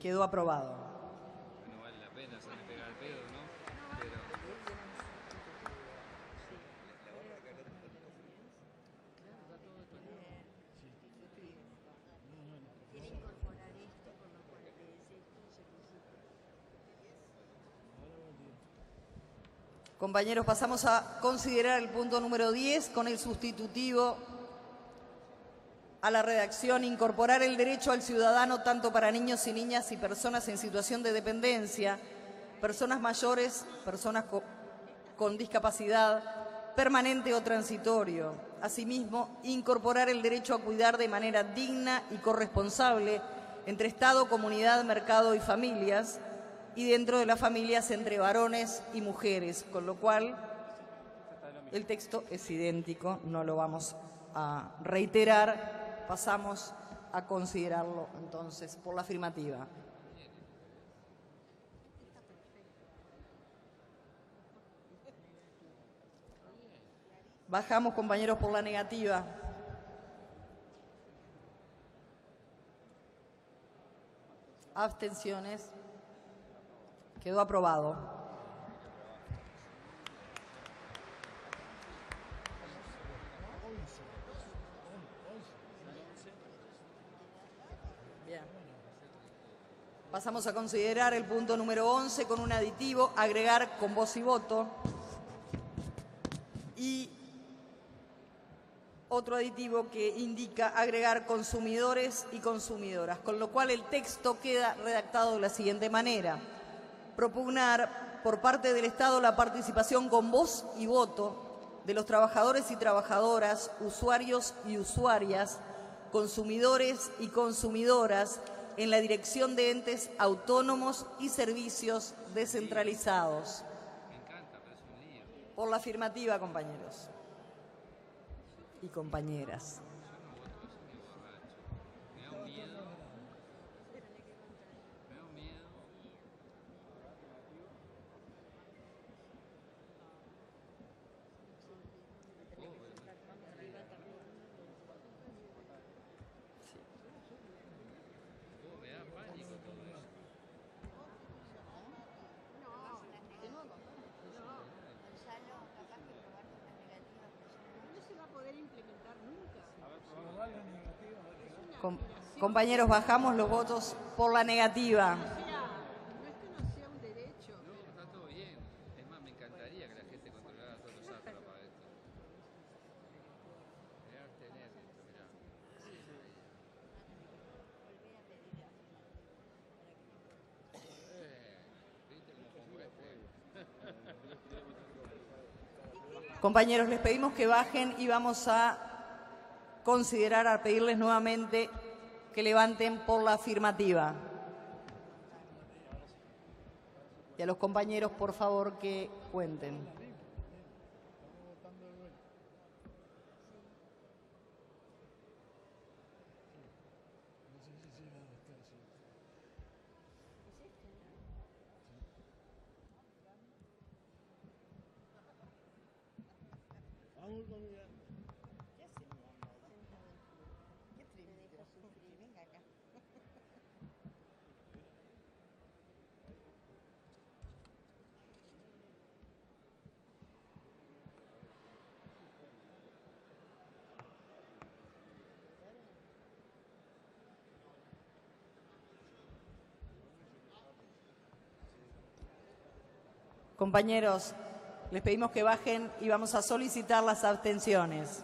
Quedó aprobado. No vale la pena hacerme pegar el pedo, ¿no? Pero... Quiere incorporar esto, con lo cual le dice Compañeros, pasamos a considerar el punto número 10 con el sustitutivo a la redacción: incorporar el derecho al ciudadano tanto para niños y niñas y personas en situación de dependencia, personas mayores, personas con discapacidad permanente o transitorio. Asimismo, incorporar el derecho a cuidar de manera digna y corresponsable entre Estado, comunidad, mercado y familias, y dentro de las familias entre varones y mujeres, con lo cual el texto es idéntico, no lo vamos a reiterar. Pasamos a considerarlo entonces por la afirmativa. Bajamos, compañeros, por la negativa. Abstenciones. Quedó aprobado. Pasamos a considerar el punto número 11 con un aditivo, agregar con voz y voto, y otro aditivo que indica agregar consumidores y consumidoras, con lo cual el texto queda redactado de la siguiente manera: propugnar por parte del Estado la participación con voz y voto de los trabajadores y trabajadoras, usuarios y usuarias, consumidores y consumidoras en la dirección de entes autónomos y servicios descentralizados. Me encanta, pero es un lío. Por la afirmativa, compañeros y compañeras. Me da un miedo. Me da un miedo. Me da pánico todo eso. Gonzalo, capaz que probaron las negativas. No se va a poder implementar nunca. Compañeros, bajamos los votos por la negativa. No es que no sea un derecho. No, está todo bien. Es más, me encantaría que la gente controlara todos los actos para esto. Me da abstener esto, mirá. ¿Viste cómo pongo este? Compañeros, les pedimos que bajen y vamos a considerar, a pedirles nuevamente que levanten por la afirmativa. Y a los compañeros, por favor, que cuenten. Vamos con la... Compañeros, les pedimos que bajen y vamos a solicitar las abstenciones.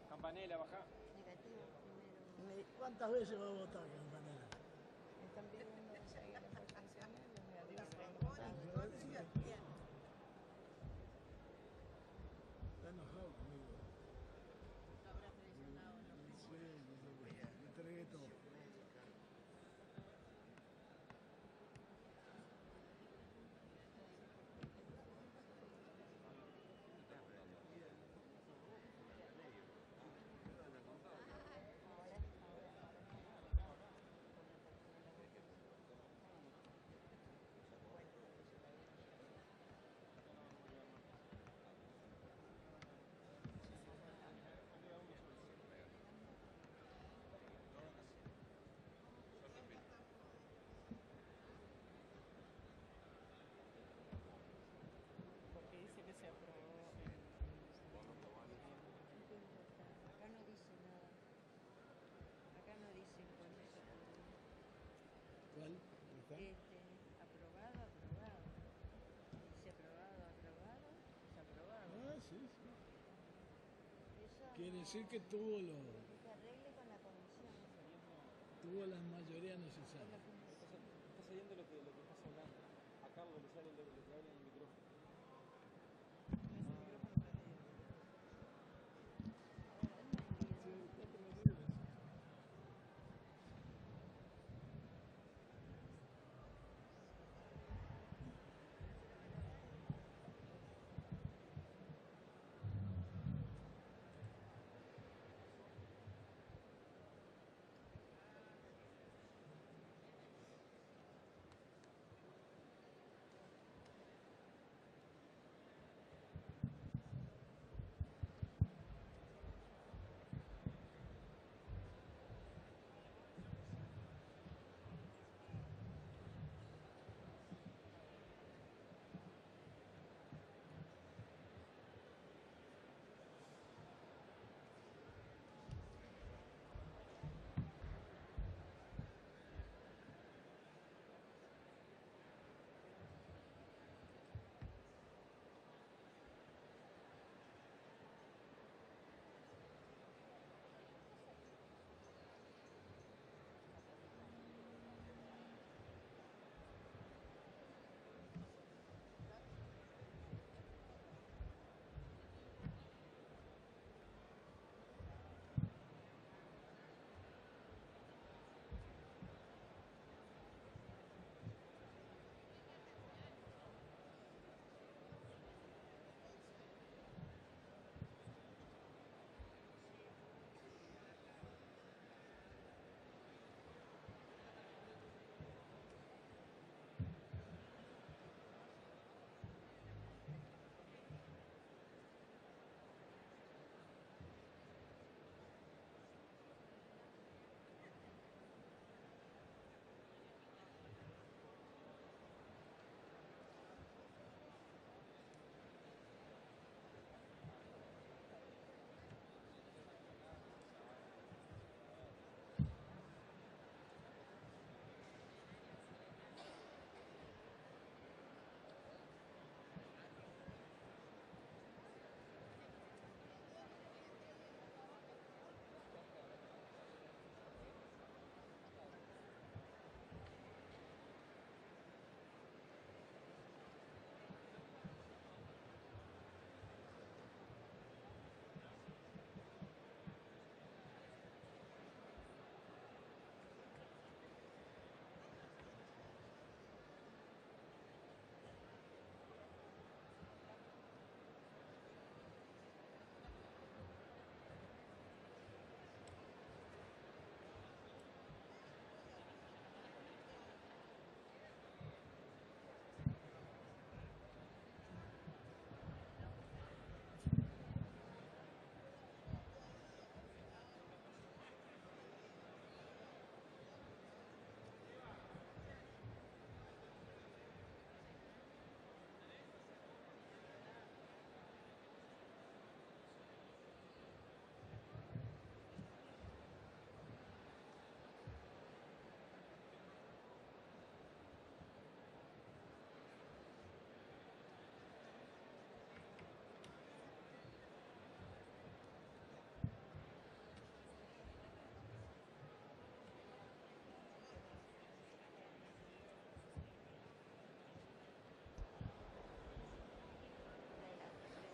Campanella, baja. ¿Cuántas veces va a votar, Campanella? Está enojado conmigo. Sí, me entregué todo. Acá no dice nada. Acá no dice cuándo se aprobó. ¿Cuál? Aprobado, aprobado. Dice aprobado, aprobado, desaprobado. Ah, sí, sí. Eso Quiere no- decir que tuvo que arregle con la comisión. tuvo la mayoría necesaria. Está saliendo lo que estás hablando. A Carlos le sale lo que habla en el micrófono.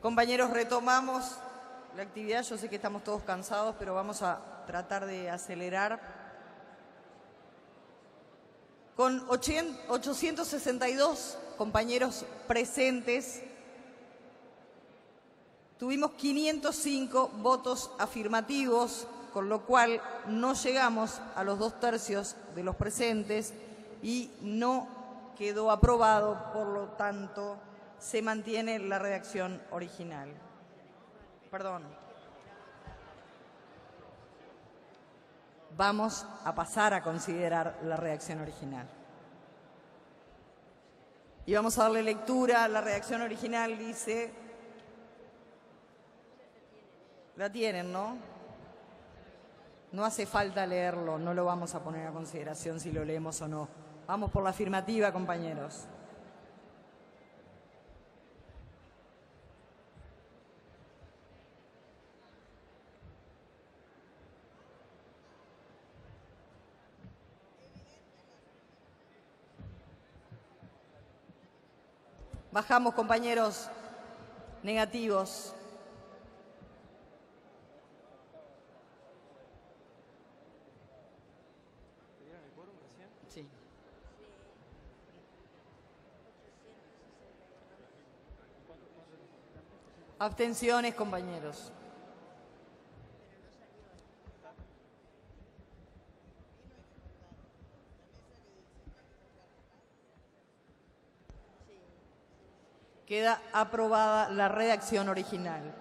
Compañeros, retomamos la actividad. Yo sé que estamos todos cansados, pero vamos a tratar de acelerar. Con 862 compañeros presentes, tuvimos 505 votos afirmativos, con lo cual no llegamos a los 2/3 de los presentes y no quedó aprobado, por lo tanto, se mantiene la redacción original. Perdón. Vamos a pasar a considerar la redacción original. Y vamos a darle lectura. La redacción original dice... La tienen, ¿no? No hace falta leerlo, no lo vamos a poner a consideración si lo leemos o no. Vamos por la afirmativa, compañeros. Bajamos, compañeros. Negativos. Sí. Abstenciones, compañeros. Queda aprobada la redacción original.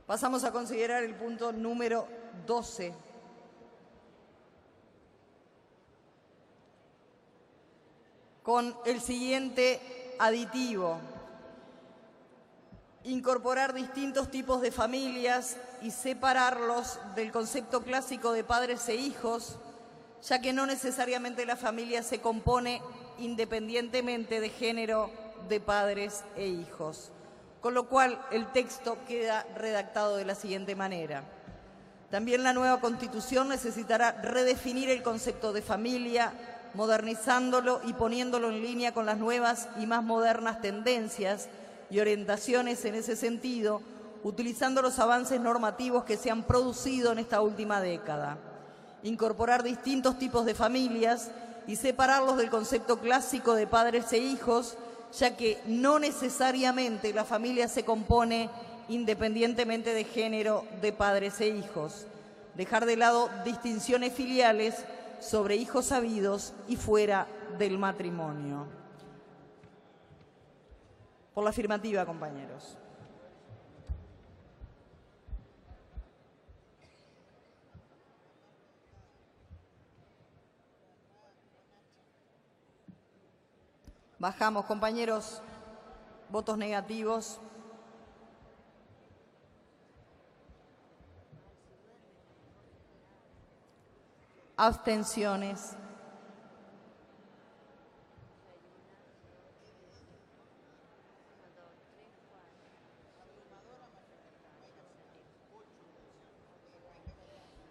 Pasamos a considerar el punto número 12. Con el siguiente aditivo: incorporar distintos tipos de familias y separarlos del concepto clásico de padres e hijos, ya que no necesariamente la familia se compone independientemente de género de padres e hijos. Con lo cual, el texto queda redactado de la siguiente manera. También la nueva Constitución necesitará redefinir el concepto de familia, modernizándolo y poniéndolo en línea con las nuevas y más modernas tendencias y orientaciones en ese sentido, utilizando los avances normativos que se han producido en esta última década. Incorporar distintos tipos de familias y separarlos del concepto clásico de padres e hijos, ya que no necesariamente la familia se compone independientemente de género de padres e hijos. Dejar de lado distinciones filiales sobre hijos habidos y fuera del matrimonio. Por la afirmativa, compañeros. Bajamos, compañeros. Votos negativos. Abstenciones.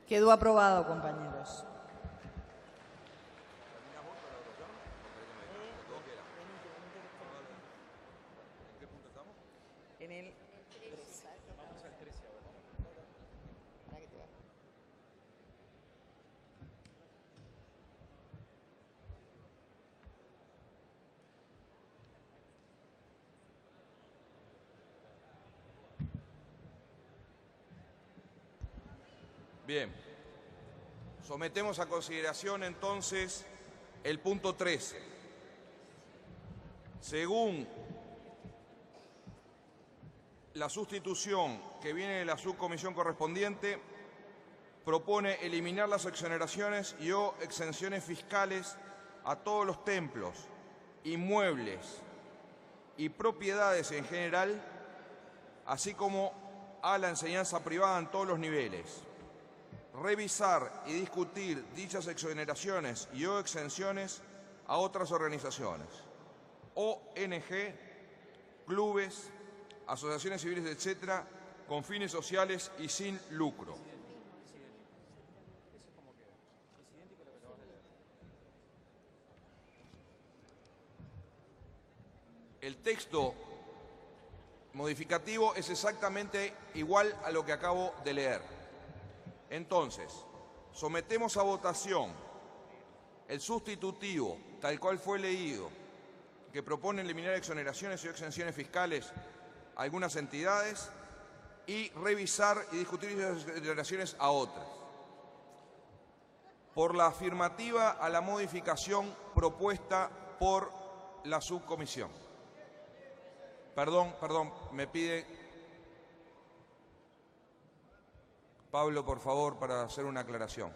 Quedó aprobado, compañeros. En el 13. Vamos al 13 ahora. Bien. Sometemos a consideración entonces el punto 13. Según la sustitución que viene de la subcomisión correspondiente, propone eliminar las exoneraciones y o exenciones fiscales a todos los templos, inmuebles y propiedades en general, así como a la enseñanza privada en todos los niveles. Revisar y discutir dichas exoneraciones y o exenciones a otras organizaciones, ONG, clubes, asociaciones civiles, etcétera, con fines sociales y sin lucro. El texto modificativo es exactamente igual a lo que acabo de leer. Entonces, sometemos a votación el sustitutivo, tal cual fue leído, que propone eliminar exoneraciones y exenciones fiscales a algunas entidades y revisar y discutir esas exoneraciones a otras. Por la afirmativa a la modificación propuesta por la subcomisión. Perdón, me pide Pablo, por favor, para hacer una aclaración.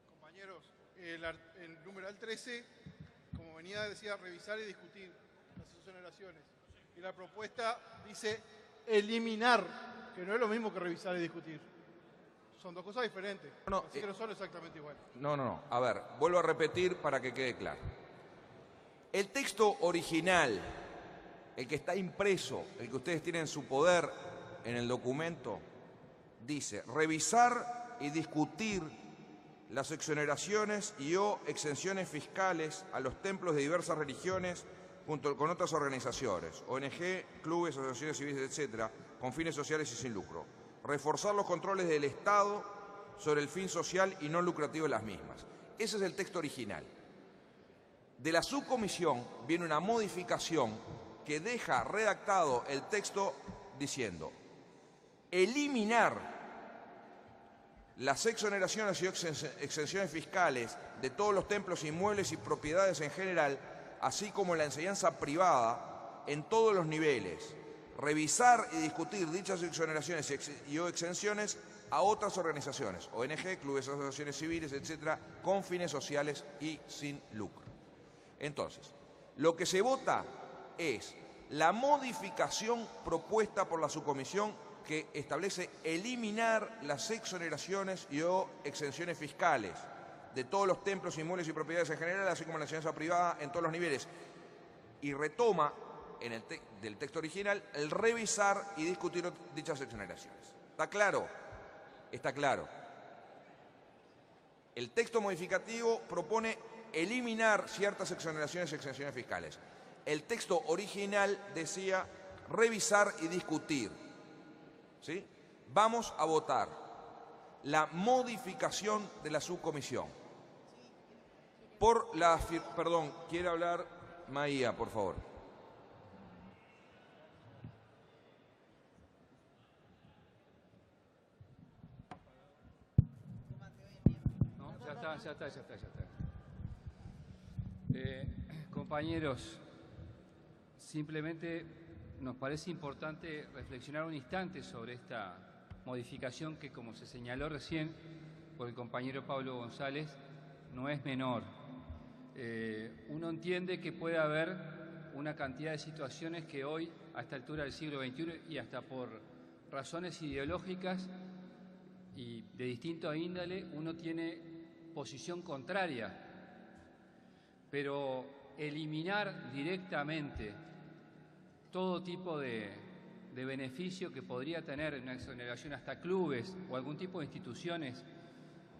Compañeros, el numeral 13, como venía, decía revisar y discutir las exoneraciones. Y la propuesta dice eliminar, que no es lo mismo que revisar y discutir. Son dos cosas diferentes, así que no son exactamente iguales. No. A ver, vuelvo a repetir para que quede claro. El texto original, el que está impreso, el que ustedes tienen en su poder en el documento, dice revisar y discutir las exoneraciones y o exenciones fiscales a los templos de diversas religiones junto con otras organizaciones, ONG, clubes, asociaciones civiles, etcétera, con fines sociales y sin lucro. Reforzar los controles del Estado sobre el fin social y no lucrativo de las mismas. Ese es el texto original. De la subcomisión viene una modificación que deja redactado el texto diciendo eliminar las exoneraciones y exenciones fiscales de todos los templos, inmuebles y propiedades en general, así como la enseñanza privada en todos los niveles. Revisar y discutir dichas exoneraciones y o exenciones a otras organizaciones, ONG, clubes, asociaciones civiles, etcétera, con fines sociales y sin lucro. Entonces, lo que se vota es la modificación propuesta por la subcomisión que establece eliminar las exoneraciones y o exenciones fiscales de todos los templos, inmuebles y propiedades en general, así como la enseñanza privada en todos los niveles, y retoma en el del texto original el revisar y discutir dichas exoneraciones. ¿Está claro? Está claro. El texto modificativo propone eliminar ciertas exoneraciones y exenciones fiscales. El texto original decía revisar y discutir. ¿Sí? Vamos a votar la modificación de la subcomisión. Por la... Perdón, quiere hablar Maía, por favor. Ya está. Compañeros, simplemente nos parece importante reflexionar un instante sobre esta modificación que, como se señaló recién por el compañero Pablo González, no es menor. Uno entiende que puede haber una cantidad de situaciones que hoy, a esta altura del siglo XXI, y hasta por razones ideológicas y de distinta índole, uno tiene posición contraria, pero eliminar directamente todo tipo de beneficio que podría tener una exoneración hasta clubes o algún tipo de instituciones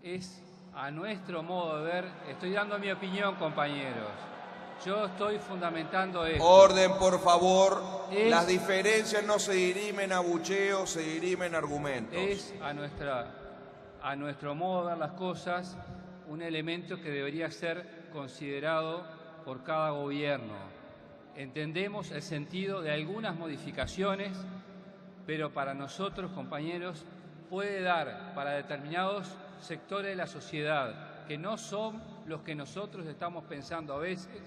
es, a nuestro modo de ver, estoy dando mi opinión, compañeros, yo estoy fundamentando esto. Orden, por favor. Las diferencias no se dirimen a bucheos, se dirimen a argumentos. Es a nuestro modo de ver las cosas un elemento que debería ser considerado por cada gobierno. Entendemos el sentido de algunas modificaciones, pero para nosotros, compañeros, puede dar para determinados sectores de la sociedad, que no son los que nosotros estamos pensando a veces,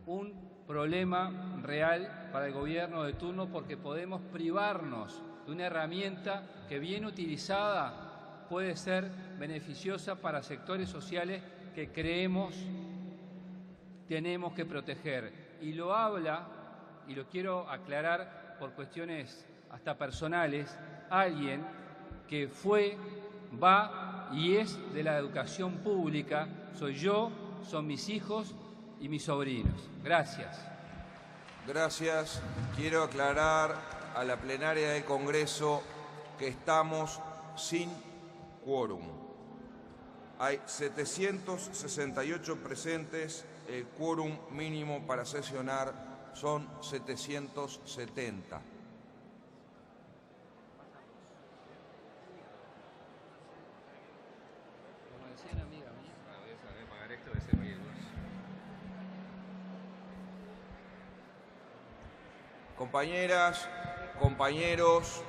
un problema real para el gobierno de turno, porque podemos privarnos de una herramienta que, bien utilizada, puede ser beneficiosa para sectores sociales que creemos tenemos que proteger. Y lo habla, y lo quiero aclarar por cuestiones hasta personales, alguien que fue, va y es de la educación pública. Soy yo, son mis hijos y mis sobrinos. Gracias. Gracias. Quiero aclarar a la plenaria del Congreso que estamos sin quórum. Hay 768 presentes, el quórum mínimo para sesionar son 770. Como decía una amiga mía, voy a saber pagar esto de ser riesgos. Compañeras, compañeros,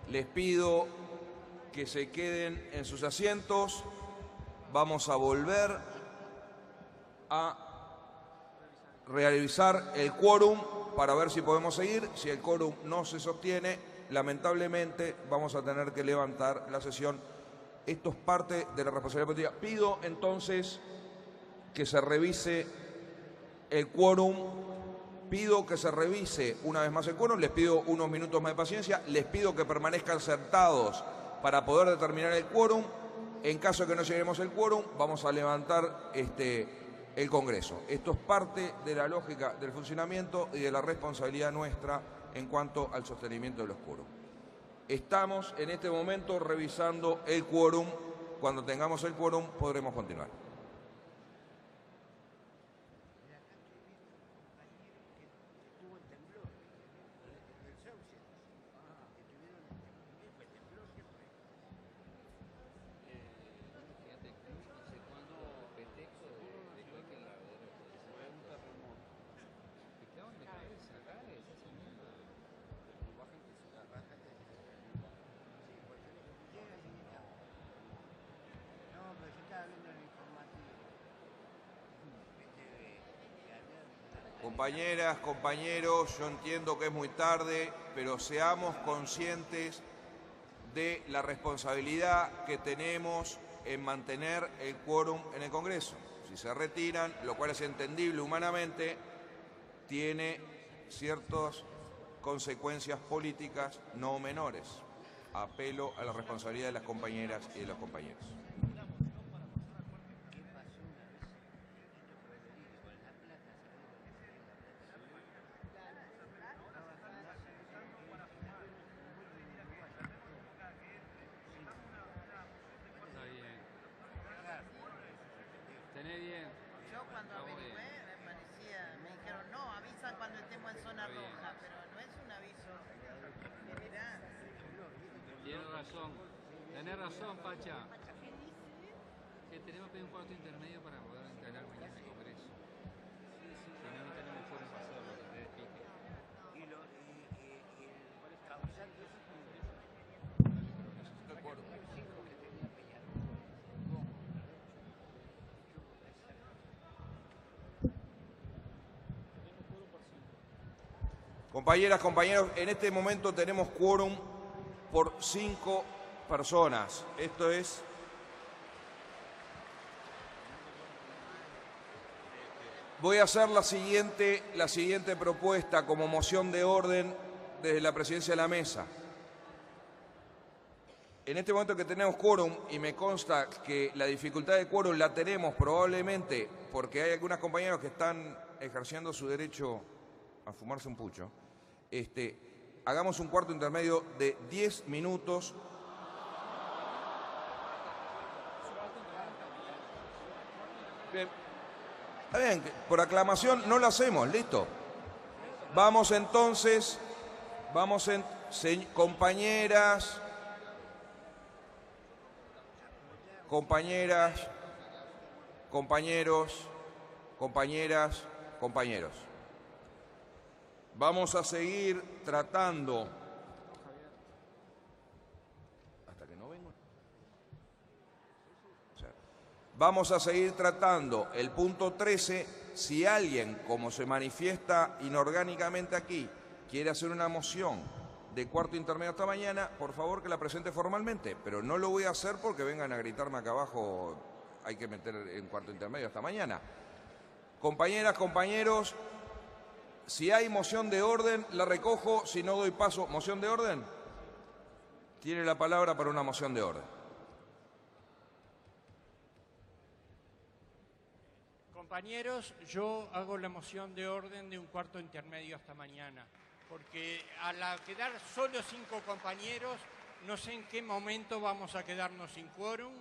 les pido que se queden en sus asientos. Vamos a volver a realizar el quórum para ver si podemos seguir. Si el quórum no se sostiene, lamentablemente vamos a tener que levantar la sesión. Esto es parte de la responsabilidad política. Pido entonces que se revise el quórum. Pido que se revise una vez más el quórum. Les pido unos minutos más de paciencia. Les pido que permanezcan sentados para poder determinar el quórum. En caso de que no lleguemos al quórum, vamos a levantar el Congreso. Esto es parte de la lógica del funcionamiento y de la responsabilidad nuestra en cuanto al sostenimiento de los quórum. Estamos en este momento revisando el quórum. Cuando tengamos el quórum podremos continuar. Compañeras, compañeros, yo entiendo que es muy tarde, pero seamos conscientes de la responsabilidad que tenemos en mantener el quórum en el Congreso. Si se retiran, lo cual es entendible humanamente, tiene ciertas consecuencias políticas no menores. Apelo a la responsabilidad de las compañeras y de los compañeros. Yo cuando averigué me parecía, me dijeron, no, avisan cuando estemos en zona roja, pero no es un aviso general. Tenés razón, Pacha. Que tenemos que pedir un cuarto intermedio para poder instalar mañana el Congreso. Si no, no tenemos forma de pasarlo, que ustedes piquen. Y el causante es Compañeras, compañeros, en este momento tenemos quórum por 5 personas. Esto es... Voy a hacer la siguiente propuesta como moción de orden desde la presidencia de la mesa. En este momento que tenemos quórum, y me consta que la dificultad de quórum la tenemos probablemente porque hay algunos compañeros que están ejerciendo su derecho a fumarse un pucho, hagamos un cuarto intermedio de 10 minutos. Bien. Está bien, por aclamación no lo hacemos, listo. Vamos entonces, compañeras, compañeros, compañeras, compañeros. Vamos a seguir tratando. Hasta que no vengan. Vamos a seguir tratando el punto 13. Si alguien, como se manifiesta inorgánicamente aquí, quiere hacer una moción de cuarto intermedio hasta mañana, por favor que la presente formalmente. Pero no lo voy a hacer porque vengan a gritarme acá abajo, hay que meter en cuarto intermedio hasta mañana. Compañeras, compañeros, si hay moción de orden, la recojo. Si no, doy paso. ¿Moción de orden? Tiene la palabra para una moción de orden. Compañeros, yo hago la moción de orden de un cuarto intermedio hasta mañana, porque al quedar solo 5 compañeros, no sé en qué momento vamos a quedarnos sin quórum,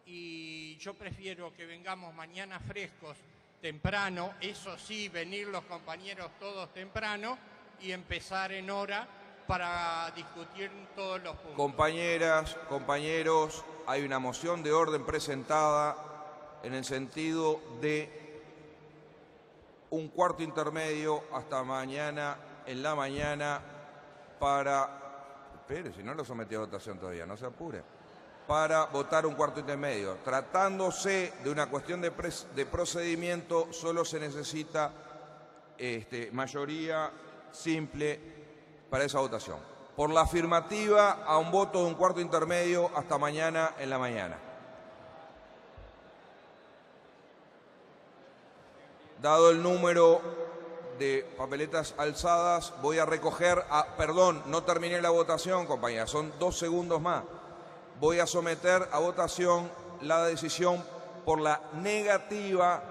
y yo prefiero que vengamos mañana frescos, temprano, eso sí, venir los compañeros todos temprano y empezar en hora para discutir todos los puntos. Compañeras, compañeros, hay una moción de orden presentada en el sentido de un cuarto intermedio hasta mañana, en la mañana, para... Espere, si no lo sometí a votación todavía, no se apure. Para votar un cuarto intermedio. Tratándose de una cuestión de procedimiento, solo se necesita mayoría simple para esa votación. Por la afirmativa a un voto de un cuarto intermedio hasta mañana en la mañana. Dado el número de papeletas alzadas, voy a recoger... perdón, no terminé la votación, compañeras, son 2 segundos más. Voy a someter a votación la decisión por la negativa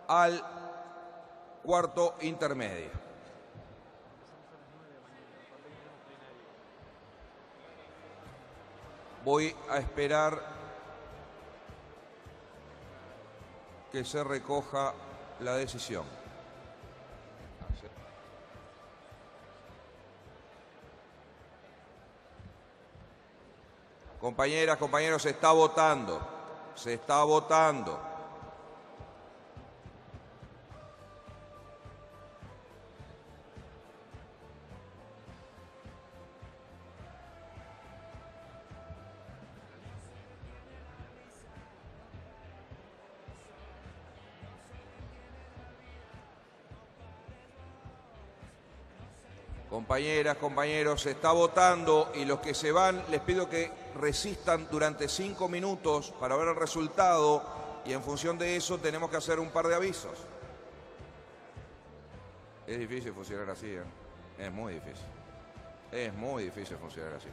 al cuarto intermedio. Voy a esperar que se recoja la decisión. Compañeras, compañeros, se está votando. Se está votando. Compañeras, compañeros, se está votando y los que se van les pido que resistan durante 5 minutos para ver el resultado y en función de eso tenemos que hacer un par de avisos. Es difícil funcionar así, ¿eh? Es muy difícil. Es muy difícil funcionar así.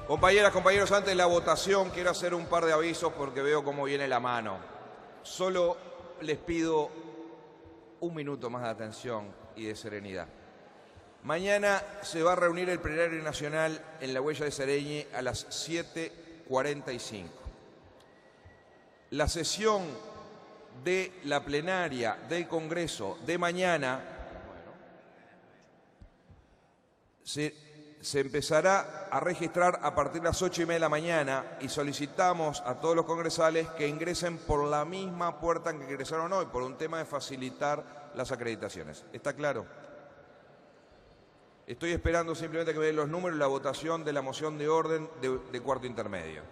Compañeras, compañeros, antes de la votación quiero hacer un par de avisos porque veo cómo viene la mano. Solo les pido un minuto más de atención y de serenidad. Mañana se va a reunir el plenario nacional en la Huella de Sereñi a las 7:45. La sesión de la plenaria del Congreso de mañana se empezará a registrar a partir de las 8:30 de la mañana y solicitamos a todos los congresales que ingresen por la misma puerta en que ingresaron hoy, por un tema de facilitar las acreditaciones. ¿Está claro? Estoy esperando simplemente que me den los números y la votación de la moción de orden de cuarto intermedio.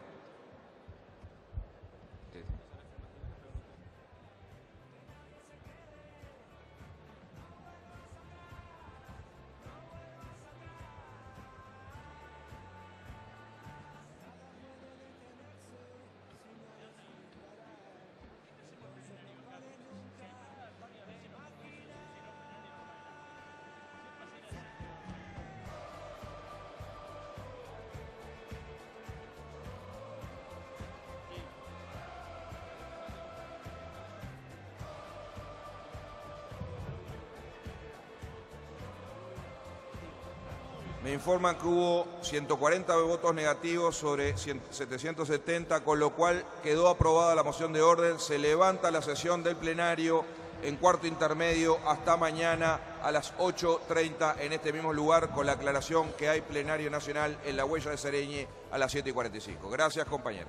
Me informan que hubo 140 votos negativos sobre 770, con lo cual quedó aprobada la moción de orden. Se levanta la sesión del plenario en cuarto intermedio hasta mañana a las 8:30 en este mismo lugar, con la aclaración que hay plenario nacional en la Huella de Sereñe a las 7:45. Gracias, compañeros.